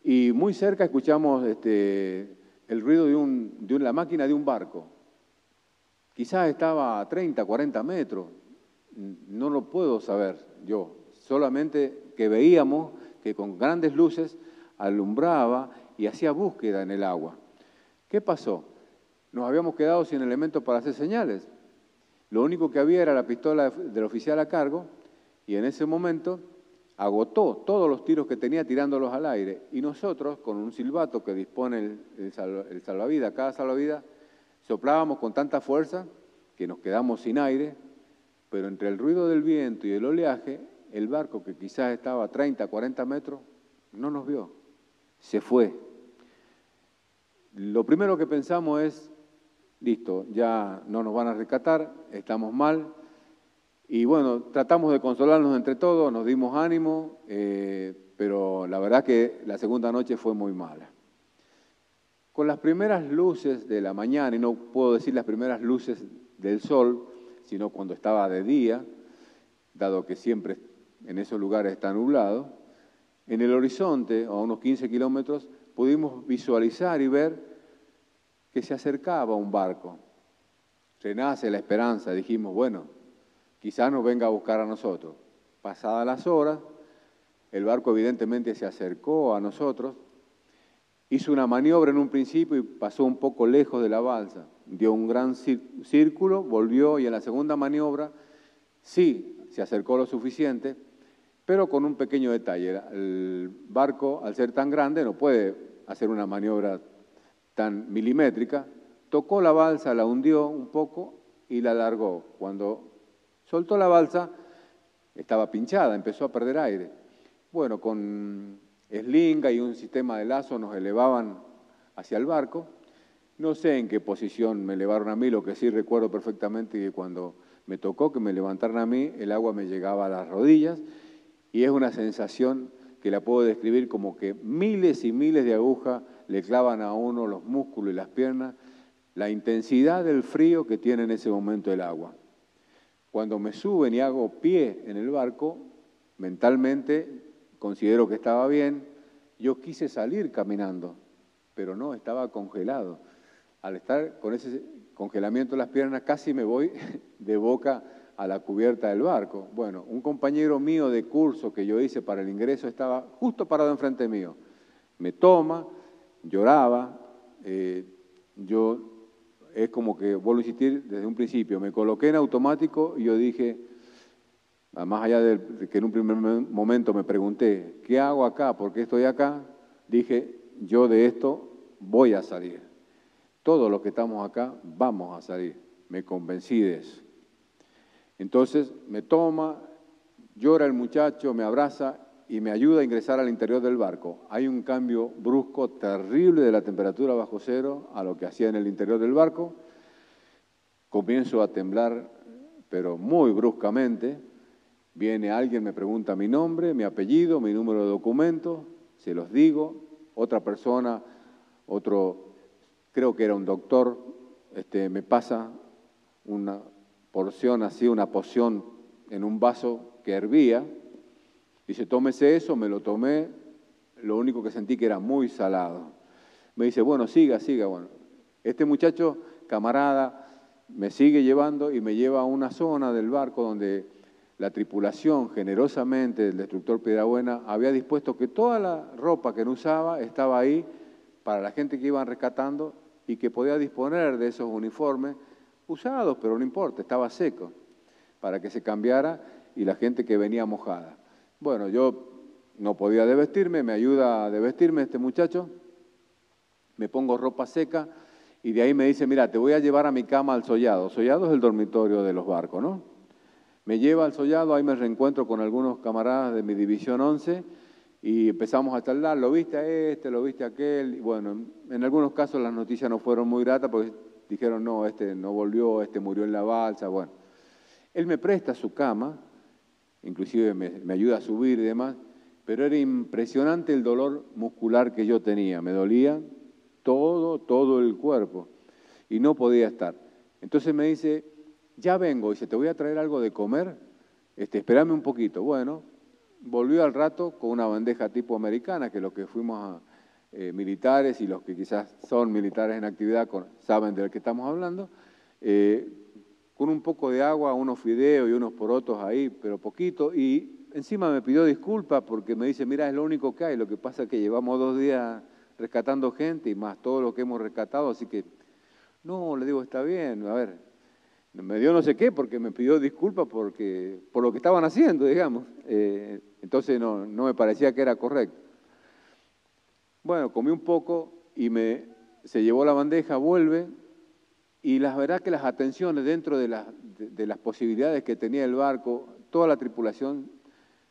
Speaker 2: y muy cerca escuchamos el ruido de la máquina de un barco. Quizás estaba a 30, 40 metros, no lo puedo saber yo, solamente que veíamos que con grandes luces alumbraba y hacía búsqueda en el agua. ¿Qué pasó? Nos habíamos quedado sin elementos para hacer señales. Lo único que había era la pistola del oficial a cargo y en ese momento agotó todos los tiros que tenía tirándolos al aire y nosotros, con un silbato que dispone el salvavidas, cada salvavidas, soplábamos con tanta fuerza que nos quedamos sin aire, pero entre el ruido del viento y el oleaje, el barco que quizás estaba a 30, 40 metros, no nos vio, se fue. Lo primero que pensamos es, listo, ya no nos van a rescatar, estamos mal. Y bueno, tratamos de consolarnos entre todos, nos dimos ánimo, pero la verdad que la segunda noche fue muy mala. Con las primeras luces de la mañana, y no puedo decir las primeras luces del sol, sino cuando estaba de día, dado que siempre en esos lugares está nublado, en el horizonte, a unos 15 kilómetros, pudimos visualizar y ver que se acercaba un barco. Renace la esperanza, dijimos, bueno, quizás nos venga a buscar a nosotros. Pasadas las horas, el barco evidentemente se acercó a nosotros, hizo una maniobra en un principio y pasó un poco lejos de la balsa, dio un gran círculo, volvió y en la segunda maniobra sí se acercó lo suficiente, pero con un pequeño detalle. El barco, al ser tan grande, no puede hacer una maniobra tan milimétrica, tocó la balsa, la hundió un poco y la largó. Cuando soltó la balsa, estaba pinchada, empezó a perder aire. Bueno, con eslinga y un sistema de lazo nos elevaban hacia el barco. No sé en qué posición me elevaron a mí, lo que sí recuerdo perfectamente es que cuando me tocó que me levantaran a mí, el agua me llegaba a las rodillas y es una sensación que la puedo describir como que miles y miles de agujas le clavan a uno los músculos y las piernas, la intensidad del frío que tiene en ese momento el agua. Cuando me suben y hago pie en el barco, mentalmente considero que estaba bien, yo quise salir caminando, pero no, estaba congelado. Al estar con ese congelamiento de las piernas, casi me voy de boca a la cubierta del barco. Bueno, un compañero mío de curso que yo hice para el ingreso estaba justo parado enfrente mío. Me toma, lloraba, es como que, vuelvo a insistir desde un principio, me coloqué en automático y yo dije, más allá de que en un primer momento me pregunté, ¿qué hago acá? ¿Por qué estoy acá? Dije, yo de esto voy a salir. Todos los que estamos acá vamos a salir. Me convencí de eso. Entonces me toma, llora el muchacho, me abraza y me ayuda a ingresar al interior del barco. Hay un cambio brusco, terrible de la temperatura bajo cero a lo que hacía en el interior del barco. Comienzo a temblar, pero muy bruscamente. Viene alguien, me pregunta mi nombre, mi apellido, mi número de documento, se los digo. Otra persona, creo que era un doctor, me pasa una porción así, una poción en un vaso que hervía. Dice, tómese eso, me lo tomé, lo único que sentí que era muy salado. Me dice, bueno, siga. Bueno, este muchacho, camarada, me sigue llevando y me lleva a una zona del barco donde la tripulación, generosamente, del destructor Piedrabuena, había dispuesto que toda la ropa que no usaba estaba ahí para la gente que iban rescatando y que podía disponer de esos uniformes usados, pero no importa, estaba seco, para que se cambiara y la gente que venía mojada. Bueno, yo no podía desvestirme, me ayuda a desvestirme este muchacho, me pongo ropa seca y de ahí me dice, mira, te voy a llevar a mi cama al Sollado. Sollado es el dormitorio de los barcos, ¿no? Me lleva al Sollado, ahí me reencuentro con algunos camaradas de mi división 11 y empezamos a charlar, lo viste a este, lo viste a aquel, y bueno, en algunos casos las noticias no fueron muy gratas porque dijeron, no, este no volvió, este murió en la balsa, bueno. Él me presta su cama, inclusive me ayuda a subir y demás, pero era impresionante el dolor muscular que yo tenía, me dolía todo el cuerpo y no podía estar. Entonces me dice, ya vengo, dice, te voy a traer algo de comer, espérame un poquito. Bueno, volvió al rato con una bandeja tipo americana, que los que fuimos militares y los que quizás son militares en actividad saben de lo que estamos hablando, con un poco de agua, unos fideos y unos porotos ahí, pero poquito, y encima me pidió disculpas porque me dice, mira, es lo único que hay, lo que pasa es que llevamos 2 días rescatando gente y más todo lo que hemos rescatado, así que, no, le digo, está bien, a ver, me dio no sé qué porque me pidió disculpas por lo que estaban haciendo, digamos, entonces no me parecía que era correcto. Bueno, comí un poco y se llevó la bandeja, vuelve, y la verdad que las atenciones dentro de las posibilidades que tenía el barco, toda la tripulación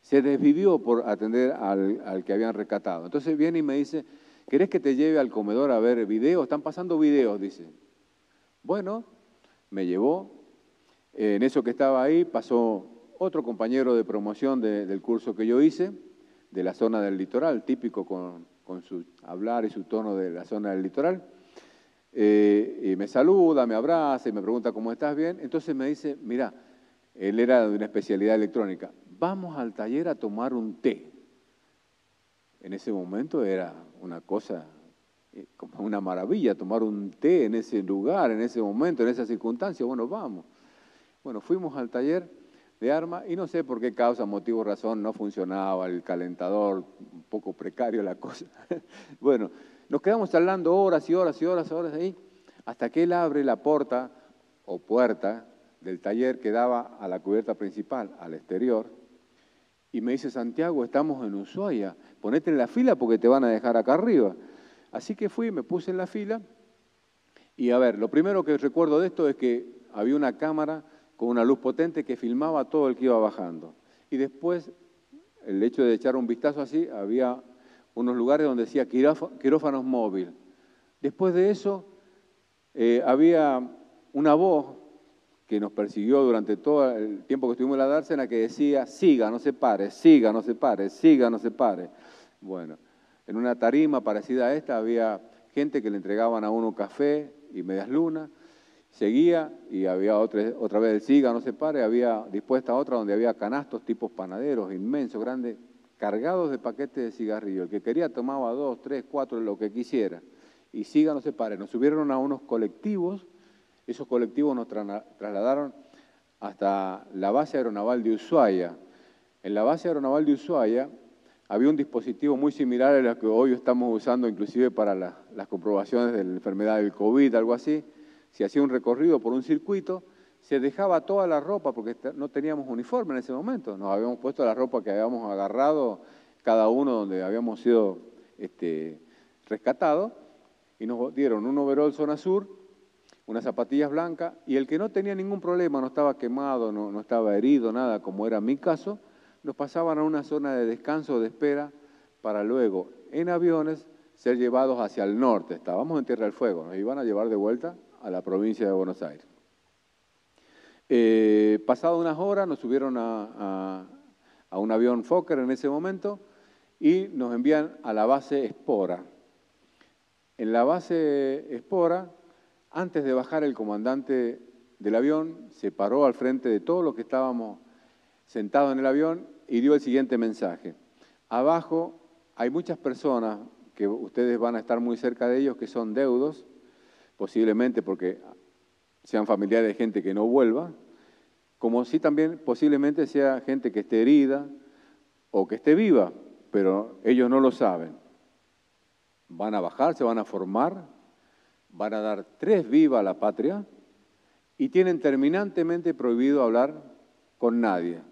Speaker 2: se desvivió por atender al que habían rescatado. Entonces viene y me dice, ¿querés que te lleve al comedor a ver videos? Están pasando videos, dice. Bueno, me llevó, en eso que estaba ahí pasó otro compañero de promoción del curso que yo hice, de la zona del litoral, típico con su hablar y su tono de la zona del litoral, y me saluda, me abraza y me pregunta cómo estás, bien. Entonces me dice, mira, él era de una especialidad electrónica, vamos al taller a tomar un té. En ese momento era una cosa como una maravilla tomar un té en ese lugar, en ese momento, en esa circunstancia. Bueno, vamos. Bueno, fuimos al taller de armas y no sé por qué causa, motivo, razón, no funcionaba el calentador, un poco precario la cosa. Bueno, nos quedamos charlando horas y horas ahí, hasta que él abre la puerta del taller que daba a la cubierta principal, al exterior, y me dice, Santiago, estamos en Ushuaia, ponete en la fila porque te van a dejar acá arriba. Así que fui, me puse en la fila y a ver, lo primero que recuerdo de esto es que había una cámara con una luz potente que filmaba todo el que iba bajando. Y después, el hecho de echar un vistazo así, había unos lugares donde decía quirófanos móvil. Después de eso, había una voz que nos persiguió durante todo el tiempo que estuvimos en la dársena que decía, siga, no se pare, siga, no se pare, siga, no se pare. Bueno, en una tarima parecida a esta había gente que le entregaban a uno café y medias lunas, seguía y había otra vez el siga, no se pare, había dispuesta otra donde había canastos tipos panaderos, inmensos, grandes, cargados de paquetes de cigarrillos. El que quería tomaba 2, 3, 4, lo que quisiera. Y siga, no se pare. Nos subieron a unos colectivos, esos colectivos nos trasladaron hasta la base aeronaval de Ushuaia. En la base aeronaval de Ushuaia había un dispositivo muy similar al que hoy estamos usando inclusive para las comprobaciones de la enfermedad del COVID, algo así. Se hacía un recorrido por un circuito, se dejaba toda la ropa, porque no teníamos uniforme en ese momento, nos habíamos puesto la ropa que habíamos agarrado, cada uno donde habíamos sido rescatados, y nos dieron un overol zona sur, unas zapatillas blancas, y el que no tenía ningún problema, no estaba quemado, no estaba herido, nada, como era mi caso, nos pasaban a una zona de descanso, de espera, para luego, en aviones, ser llevados hacia el norte. Estábamos en Tierra del Fuego, nos iban a llevar de vuelta a la provincia de Buenos Aires. Pasado unas horas nos subieron a un avión Fokker en ese momento y nos envían a la base Espora. En la base Espora, antes de bajar el comandante del avión, se paró al frente de todos los que estábamos sentados en el avión y dio el siguiente mensaje. Abajo hay muchas personas que ustedes van a estar muy cerca de ellos que son deudos, posiblemente porque sean familiares de gente que no vuelva, como si también posiblemente sea gente que esté herida o que esté viva, pero ellos no lo saben. Van a bajar, se van a formar, van a dar 3 vivas a la patria y tienen terminantemente prohibido hablar con nadie.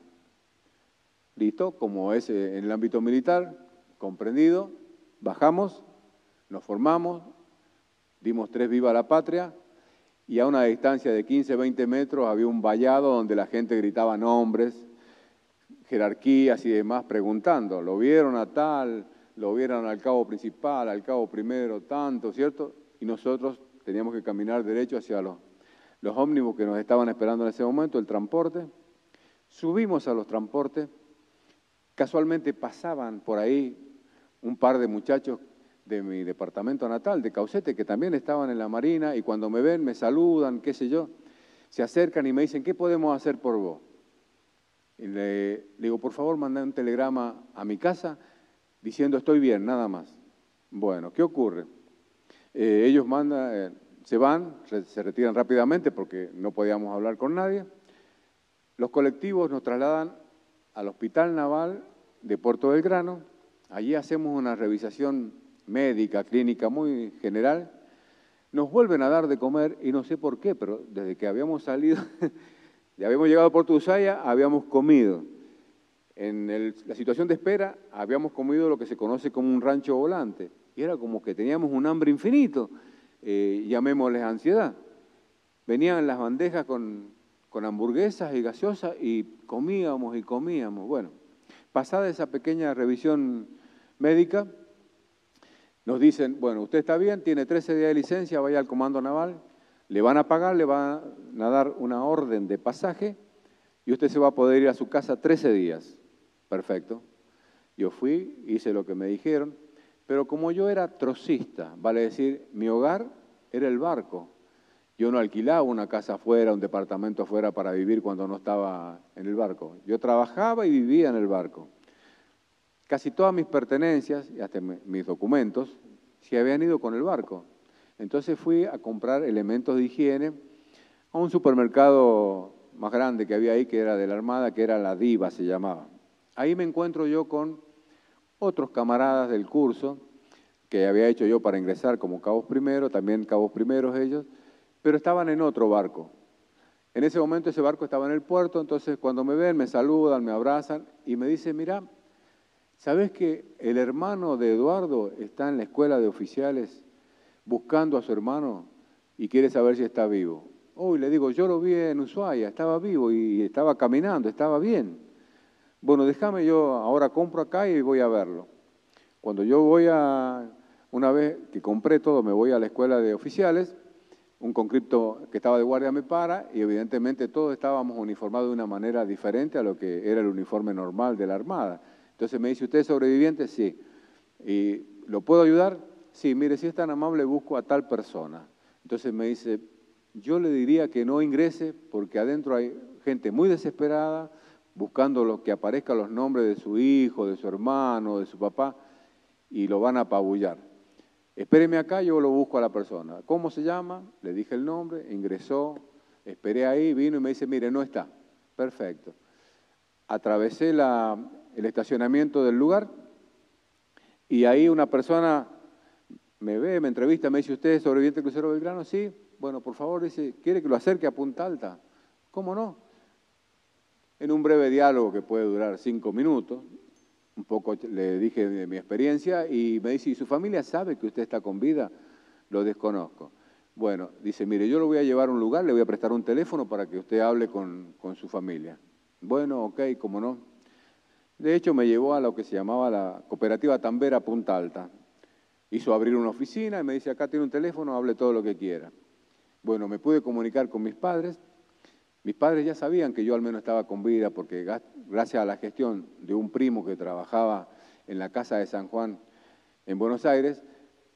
Speaker 2: ¿Listo? Como es en el ámbito militar, comprendido, bajamos, nos formamos, dimos 3 vivas a la patria y a una distancia de 15, 20 metros había un vallado donde la gente gritaba nombres, jerarquías y demás preguntando, ¿lo vieron a tal? ¿Lo vieron al cabo principal, al cabo primero, tanto, cierto? Y nosotros teníamos que caminar derecho hacia los ómnibus que nos estaban esperando en ese momento, el transporte. Subimos a los transportes, casualmente pasaban por ahí un par de muchachos de mi departamento natal, de Caucete, que también estaban en la Marina, y cuando me ven, me saludan, qué sé yo, se acercan y me dicen, ¿qué podemos hacer por vos? Y le digo, por favor, mandá un telegrama a mi casa diciendo, estoy bien, nada más. Bueno, ¿qué ocurre? Ellos se van, se retiran rápidamente porque no podíamos hablar con nadie. Los colectivos nos trasladan al Hospital Naval de Puerto Belgrano. Allí hacemos una revisación médica, clínica muy general. Nos vuelven a dar de comer y no sé por qué, pero desde que habíamos salido, ya habíamos llegado a Puerto Ushuaia, habíamos comido. En la situación de espera habíamos comido lo que se conoce como un rancho volante. Y era como que teníamos un hambre infinito, llamémosles ansiedad. Venían las bandejas con hamburguesas y gaseosas y comíamos y comíamos. Bueno, pasada esa pequeña revisión médica, nos dicen, bueno, usted está bien, tiene 13 días de licencia, vaya al Comando Naval, le van a pagar, le van a dar una orden de pasaje y usted se va a poder ir a su casa 13 días. Perfecto. Yo fui, hice lo que me dijeron, pero como yo era trocista, vale decir, mi hogar era el barco. Yo no alquilaba una casa afuera, un departamento afuera para vivir cuando no estaba en el barco. Yo trabajaba y vivía en el barco. Casi todas mis pertenencias, y hasta mis documentos, se habían ido con el barco. Entonces fui a comprar elementos de higiene a un supermercado más grande que había ahí, que era de la Armada, que era la Diva, se llamaba. Ahí me encuentro yo con otros camaradas del curso que había hecho yo para ingresar como cabos primeros, también cabos primeros ellos, pero estaban en otro barco. En ese momento ese barco estaba en el puerto, entonces cuando me ven, me saludan, me abrazan y me dicen, mira, ¿sabés que el hermano de Eduardo está en la escuela de oficiales buscando a su hermano y quiere saber si está vivo? Hoy le digo, yo lo vi en Ushuaia, estaba vivo y estaba caminando, estaba bien. Bueno, déjame, yo ahora compro acá y voy a verlo. Cuando yo una vez que compré todo, me voy a la escuela de oficiales, un conscripto que estaba de guardia me para y evidentemente todos estábamos uniformados de una manera diferente a lo que era el uniforme normal de la Armada. Entonces me dice, ¿usted es sobreviviente? Sí. ¿Y lo puedo ayudar? Sí, mire, si es tan amable, busco a tal persona. Entonces me dice, yo le diría que no ingrese porque adentro hay gente muy desesperada buscando que aparezcan los nombres de su hijo, de su hermano, de su papá, y lo van a apabullar. Espéreme acá, yo lo busco a la persona. ¿Cómo se llama? Le dije el nombre, ingresó, esperé ahí, vino y me dice, mire, no está. Perfecto. Atravesé el estacionamiento del lugar y ahí una persona me ve, me entrevista, me dice, ¿usted es sobreviviente del crucero Belgrano? Sí. Bueno, por favor, dice, ¿quiere que lo acerque a Punta Alta? ¿Cómo no? En un breve diálogo que puede durar 5 minutos, un poco le dije de mi experiencia y me dice, ¿y su familia sabe que usted está con vida? Lo desconozco. Bueno, dice, mire, yo lo voy a llevar a un lugar, le voy a prestar un teléfono para que usted hable con su familia. Bueno, ok, cómo no. De hecho, me llevó a lo que se llamaba la Cooperativa Tambera Punta Alta. Hizo abrir una oficina y me dice, acá tiene un teléfono, hable todo lo que quiera. Bueno, me pude comunicar con mis padres. Mis padres ya sabían que yo al menos estaba con vida porque gracias a la gestión de un primo que trabajaba en la Casa de San Juan en Buenos Aires,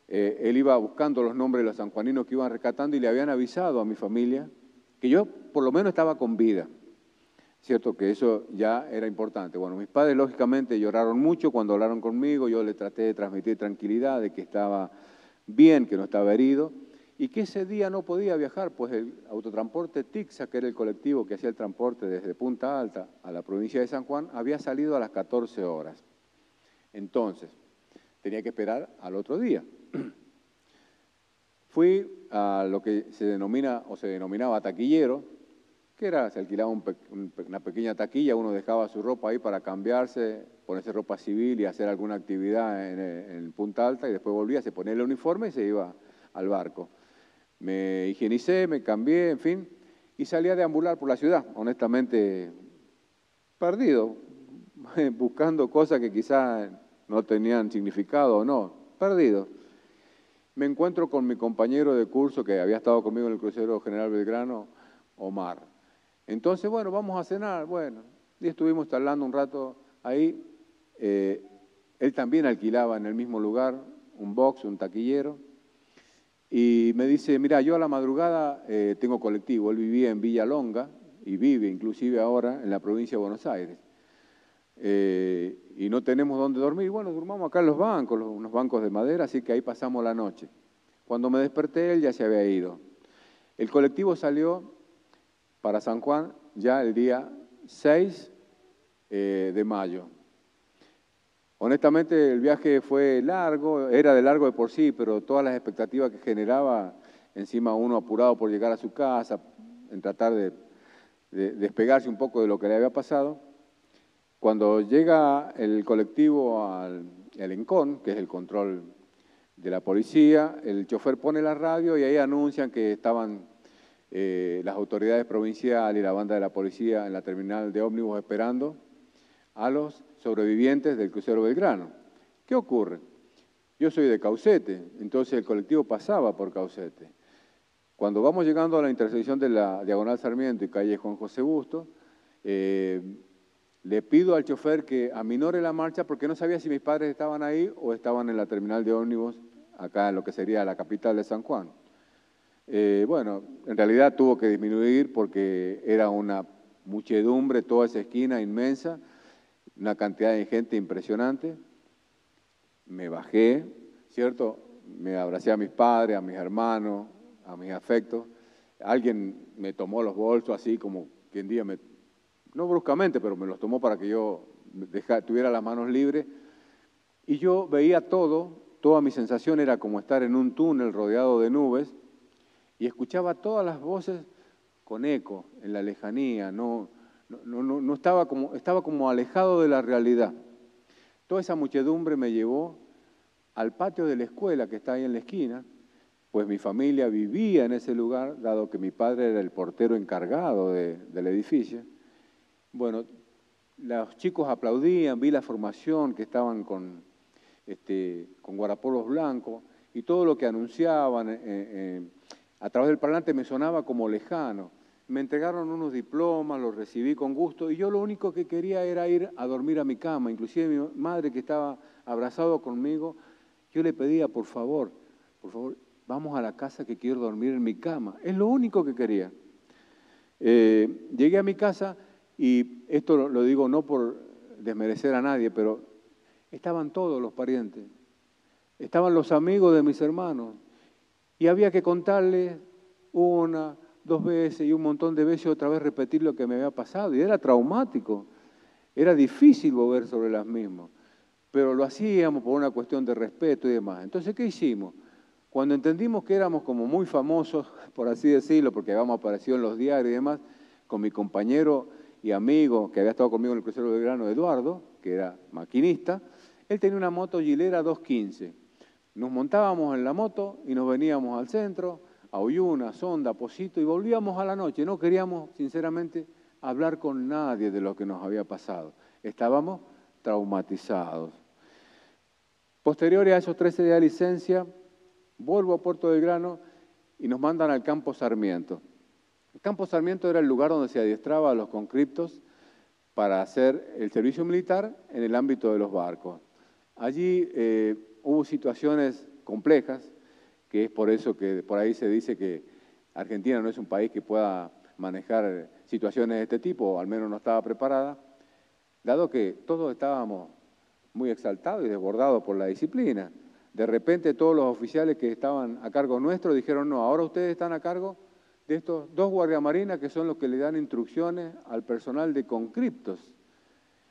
Speaker 2: él iba buscando los nombres de los sanjuaninos que iban rescatando y le habían avisado a mi familia que yo por lo menos estaba con vida. Cierto que eso ya era importante. Bueno, mis padres lógicamente lloraron mucho cuando hablaron conmigo, yo le traté de transmitir tranquilidad de que estaba bien, que no estaba herido, y que ese día no podía viajar, pues el autotransporte TICSA, que era el colectivo que hacía el transporte desde Punta Alta a la provincia de San Juan, había salido a las 14 horas. Entonces, tenía que esperar al otro día. Fui a lo que se denomina o se denominaba taquillero, que era, se alquilaba una pequeña taquilla, uno dejaba su ropa ahí para cambiarse, ponerse ropa civil y hacer alguna actividad en Punta Alta y después volvía, se ponía el uniforme y se iba al barco. Me higienicé, me cambié, en fin, y salí a deambular por la ciudad, honestamente perdido, buscando cosas que quizás no tenían significado o no, perdido. Me encuentro con mi compañero de curso que había estado conmigo en el crucero General Belgrano, Omar. Entonces, bueno, vamos a cenar, bueno, y estuvimos charlando un rato ahí. Él también alquilaba en el mismo lugar un box, un taquillero, y me dice, mira, yo a la madrugada tengo colectivo. Él vivía en Villa Longa y vive inclusive ahora en la provincia de Buenos Aires. Y no tenemos dónde dormir. Bueno, durmamos acá en los bancos, unos bancos de madera, así que ahí pasamos la noche. Cuando me desperté, él ya se había ido. El colectivo salió para San Juan ya el día 6 de mayo. Honestamente, el viaje fue largo, era de largo de por sí, pero todas las expectativas que generaba, encima uno apurado por llegar a su casa, en tratar de despegarse un poco de lo que le había pasado. Cuando llega el colectivo al ENCON, que es el control de la policía, el chofer pone la radio y ahí anuncian que estaban las autoridades provinciales y la banda de la policía en la terminal de ómnibus esperando a los sobrevivientes del crucero Belgrano. ¿Qué ocurre? Yo soy de Caucete, entonces el colectivo pasaba por Caucete. Cuando vamos llegando a la intersección de la Diagonal Sarmiento y calle Juan José Busto, le pido al chofer que aminore la marcha porque no sabía si mis padres estaban ahí o estaban en la terminal de ómnibus, acá en lo que sería la capital de San Juan. Bueno, en realidad tuvo que disminuir porque era una muchedumbre, toda esa esquina inmensa, una cantidad de gente impresionante. Me bajé, ¿cierto? Me abracé a mis padres, a mis hermanos, a mis afectos. Alguien me tomó los bolsos así como quien diga, no bruscamente, pero me los tomó para que yo tuviera las manos libres. Y yo veía todo, toda mi sensación era como estar en un túnel rodeado de nubes y escuchaba todas las voces con eco en la lejanía, estaba como alejado de la realidad. toda esa muchedumbre me llevó al patio de la escuela que está ahí en la esquina, pues mi familia vivía en ese lugar, dado que mi padre era el portero encargado del edificio. Bueno, los chicos aplaudían, vi la formación que estaban con guarapolos blancos y todo lo que anunciaban a través del parlante me sonaba como lejano. Me entregaron unos diplomas, los recibí con gusto y yo lo único que quería era ir a dormir a mi cama. Inclusive mi madre, que estaba abrazado conmigo, yo le pedía, por favor, vamos a la casa que quiero dormir en mi cama. Es lo único que quería. Llegué a mi casa y esto lo digo no por desmerecer a nadie, pero estaban todos los parientes, estaban los amigos de mis hermanos y había que contarles una, dos veces y un montón de veces otra vez repetir lo que me había pasado y era traumático, era difícil volver sobre las mismas, pero lo hacíamos por una cuestión de respeto y demás. Entonces, ¿qué hicimos? Cuando entendimos que éramos como muy famosos, por así decirlo, porque habíamos aparecido en los diarios y demás, con mi compañero y amigo que había estado conmigo en el crucero Belgrano, Eduardo, que era maquinista, él tenía una moto Gilera 215. Nos montábamos en la moto y nos veníamos al centro, a Uyuna, Sonda, Pocito, y volvíamos a la noche. No queríamos, sinceramente, hablar con nadie de lo que nos había pasado. Estábamos traumatizados. Posteriores a esos 13 días de licencia, vuelvo a Puerto Belgrano y nos mandan al Campo Sarmiento. El Campo Sarmiento era el lugar donde se adiestraba a los conscriptos para hacer el servicio militar en el ámbito de los barcos. Allí hubo situaciones complejas, que es por eso que por ahí se dice que Argentina no es un país que pueda manejar situaciones de este tipo, o al menos no estaba preparada, dado que todos estábamos muy exaltados y desbordados por la disciplina. De repente todos los oficiales que estaban a cargo nuestro dijeron, no, ahora ustedes están a cargo de estos 2 guardiamarinas que son los que le dan instrucciones al personal de conscriptos.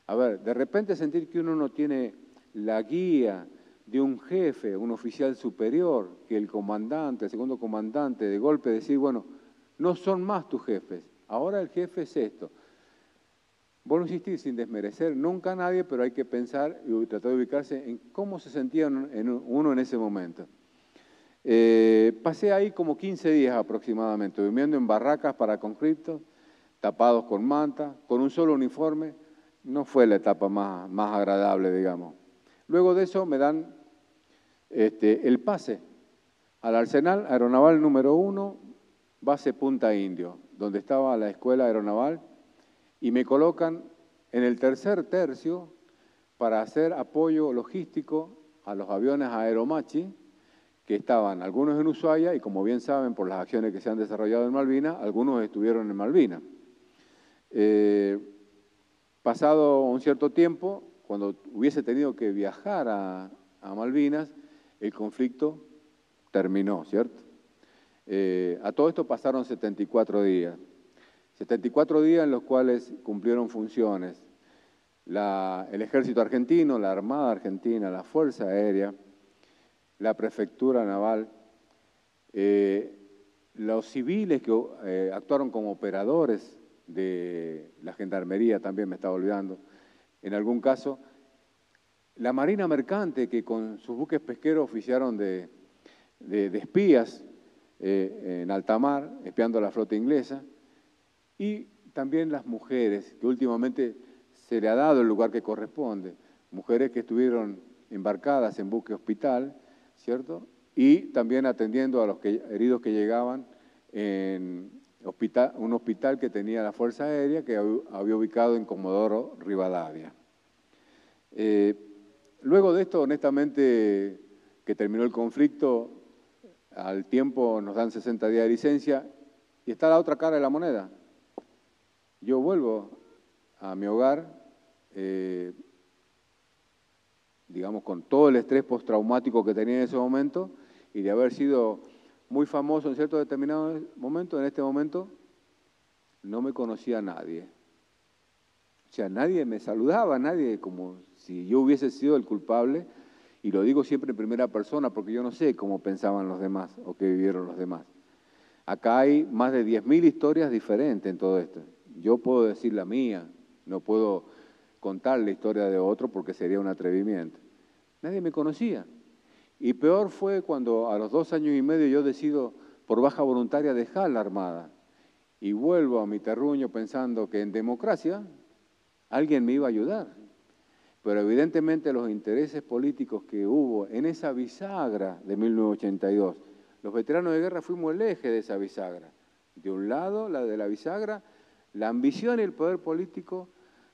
Speaker 2: A ver, de repente sentir que uno no tiene la guía de un jefe, un oficial superior, que el comandante, el segundo comandante, de golpe decir, bueno, no son más tus jefes, ahora el jefe es esto. Vuelvo a insistir, sin desmerecer nunca a nadie, pero hay que pensar y tratar de ubicarse en cómo se sentía uno en ese momento. Pasé ahí como 15 días aproximadamente, durmiendo en barracas para conscriptos, tapados con manta, con un solo uniforme. No fue la etapa más agradable, digamos. Luego de eso me dan el pase al Arsenal Aeronaval número 1, base Punta Indio, donde estaba la escuela aeronaval, y me colocan en el tercer tercio para hacer apoyo logístico a los aviones Aeromachi, que estaban algunos en Ushuaia y, como bien saben, por las acciones que se han desarrollado en Malvinas, algunos estuvieron en Malvinas. Pasado un cierto tiempo, cuando hubiese tenido que viajar a Malvinas, el conflicto terminó, ¿cierto? A todo esto pasaron 74 días. 74 días en los cuales cumplieron funciones el Ejército Argentino, la Armada Argentina, la Fuerza Aérea, la Prefectura Naval, los civiles que actuaron como operadores de la Gendarmería, también me estaba olvidando, en algún caso, la Marina Mercante, que con sus buques pesqueros oficiaron de espías en alta mar, espiando a la flota inglesa, y también las mujeres, que últimamente se le ha dado el lugar que corresponde, mujeres que estuvieron embarcadas en buque hospital, ¿cierto? Y también atendiendo a los heridos que llegaban en un hospital que tenía la Fuerza Aérea, que había ubicado en Comodoro Rivadavia. Luego de esto, honestamente, que terminó el conflicto, al tiempo nos dan 60 días de licencia y está la otra cara de la moneda. Yo vuelvo a mi hogar, digamos, con todo el estrés postraumático que tenía en ese momento y de haber sido muy famoso en cierto determinado momento, en este momento no me conocía a nadie. O sea, nadie me saludaba, nadie, como si yo hubiese sido el culpable, y lo digo siempre en primera persona porque yo no sé cómo pensaban los demás o qué vivieron los demás. Acá hay más de 10.000 historias diferentes en todo esto. Yo puedo decir la mía, no puedo contar la historia de otro porque sería un atrevimiento. Nadie me conocía. Y peor fue cuando a los 2 años y medio yo decido, por baja voluntaria, dejar la Armada. Y vuelvo a mi terruño pensando que en democracia alguien me iba a ayudar. Pero evidentemente los intereses políticos que hubo en esa bisagra de 1982, los veteranos de guerra fuimos el eje de esa bisagra. De un lado, la de la bisagra, la ambición y el poder político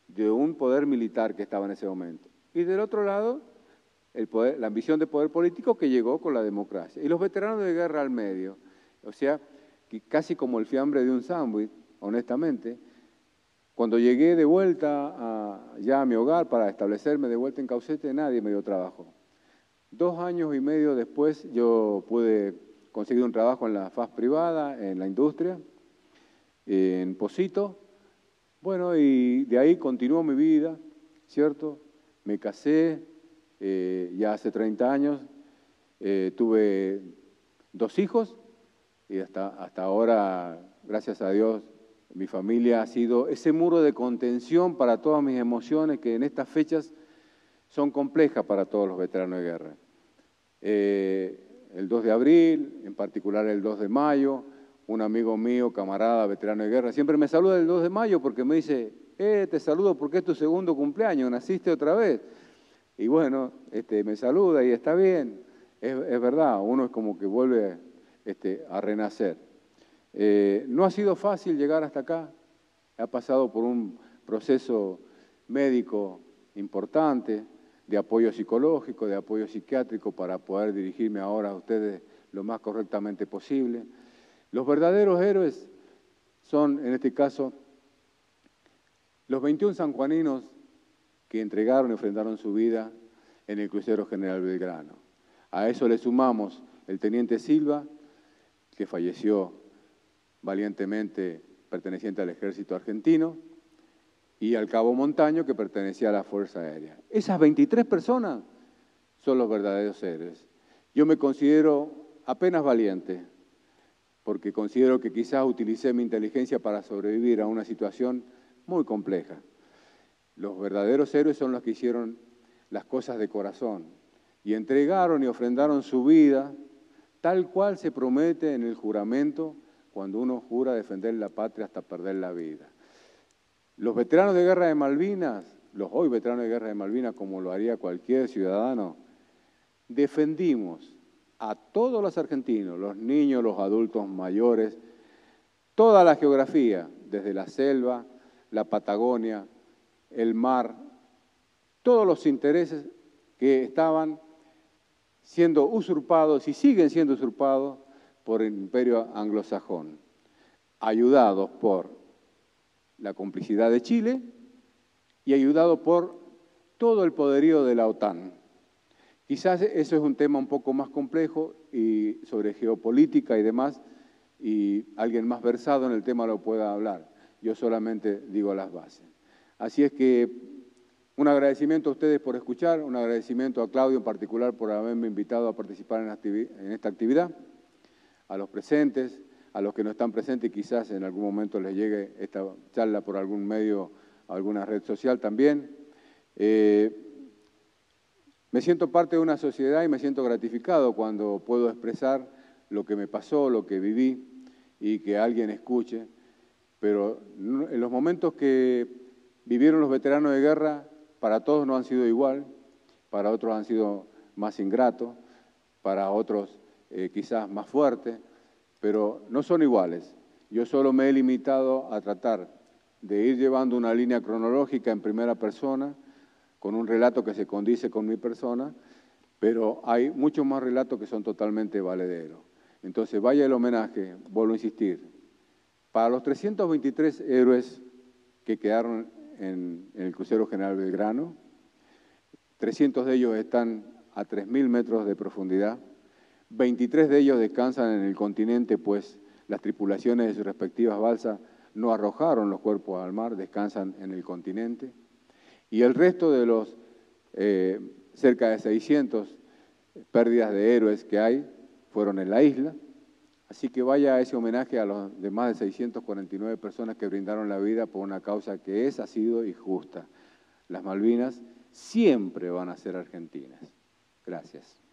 Speaker 2: de un poder militar que estaba en ese momento. Y del otro lado, la ambición de poder político que llegó con la democracia. Y los veteranos de guerra al medio, o sea, que casi como el fiambre de un sándwich, honestamente. Cuando llegué de vuelta ya a mi hogar para establecerme de vuelta en Caucete, nadie me dio trabajo. 2 años y medio después yo pude conseguir un trabajo en la FAS privada, en la industria, en Pocito. Bueno, y de ahí continuó mi vida, ¿cierto? Me casé ya hace 30 años, tuve 2 hijos y hasta ahora, gracias a Dios, mi familia ha sido ese muro de contención para todas mis emociones que en estas fechas son complejas para todos los veteranos de guerra. El 2 de abril, en particular el 2 de mayo, un amigo mío, camarada, veterano de guerra, siempre me saluda el 2 de mayo porque me dice, te saludo porque es tu segundo cumpleaños, naciste otra vez. Y bueno, me saluda y está bien, es verdad, uno es como que vuelve a renacer. No ha sido fácil llegar hasta acá, ha pasado por un proceso médico importante, de apoyo psicológico, de apoyo psiquiátrico para poder dirigirme ahora a ustedes lo más correctamente posible. Los verdaderos héroes son, en este caso, los 21 sanjuaninos que entregaron y enfrentaron su vida en el crucero General Belgrano. A eso le sumamos el teniente Silva, que falleció valientemente perteneciente al ejército argentino, y al cabo Montaño, que pertenecía a la Fuerza Aérea. Esas 23 personas son los verdaderos héroes. Yo me considero apenas valiente, porque considero que quizás utilicé mi inteligencia para sobrevivir a una situación muy compleja. Los verdaderos héroes son los que hicieron las cosas de corazón y entregaron y ofrendaron su vida tal cual se promete en el juramento cuando uno jura defender la patria hasta perder la vida. Los veteranos de guerra de Malvinas, los hoy veteranos de guerra de Malvinas, como lo haría cualquier ciudadano, defendimos a todos los argentinos, los niños, los adultos mayores, toda la geografía, desde la selva, la Patagonia, el mar, todos los intereses que estaban siendo usurpados y siguen siendo usurpados por el imperio anglosajón, ayudados por la complicidad de Chile y ayudados por todo el poderío de la OTAN. Quizás eso es un tema un poco más complejo y sobre geopolítica y demás, y alguien más versado en el tema lo pueda hablar. Yo solamente digo las bases. Así es que un agradecimiento a ustedes por escuchar, un agradecimiento a Claudio en particular por haberme invitado a participar en esta actividad, a los presentes, a los que no están presentes y quizás en algún momento les llegue esta charla por algún medio, alguna red social también. Me siento parte de una sociedad y me siento gratificado cuando puedo expresar lo que me pasó, lo que viví y que alguien escuche, pero en los momentos que vivieron los veteranos de guerra, para todos no han sido igual, para otros han sido más ingratos, para otros quizás más fuertes, pero no son iguales. Yo solo me he limitado a tratar de ir llevando una línea cronológica en primera persona, con un relato que se condice con mi persona, pero hay muchos más relatos que son totalmente valederos. Entonces, vaya el homenaje, vuelvo a insistir, para los 323 héroes que quedaron en el crucero General Belgrano, 300 de ellos están a 3.000 metros de profundidad, 23 de ellos descansan en el continente, pues las tripulaciones de sus respectivas balsas no arrojaron los cuerpos al mar, descansan en el continente, y el resto de los cerca de 600 pérdidas de héroes que hay fueron en la isla. Así que vaya ese homenaje a los de más de 649 personas que brindaron la vida por una causa que es, ha sido y justa. las Malvinas siempre van a ser argentinas. Gracias.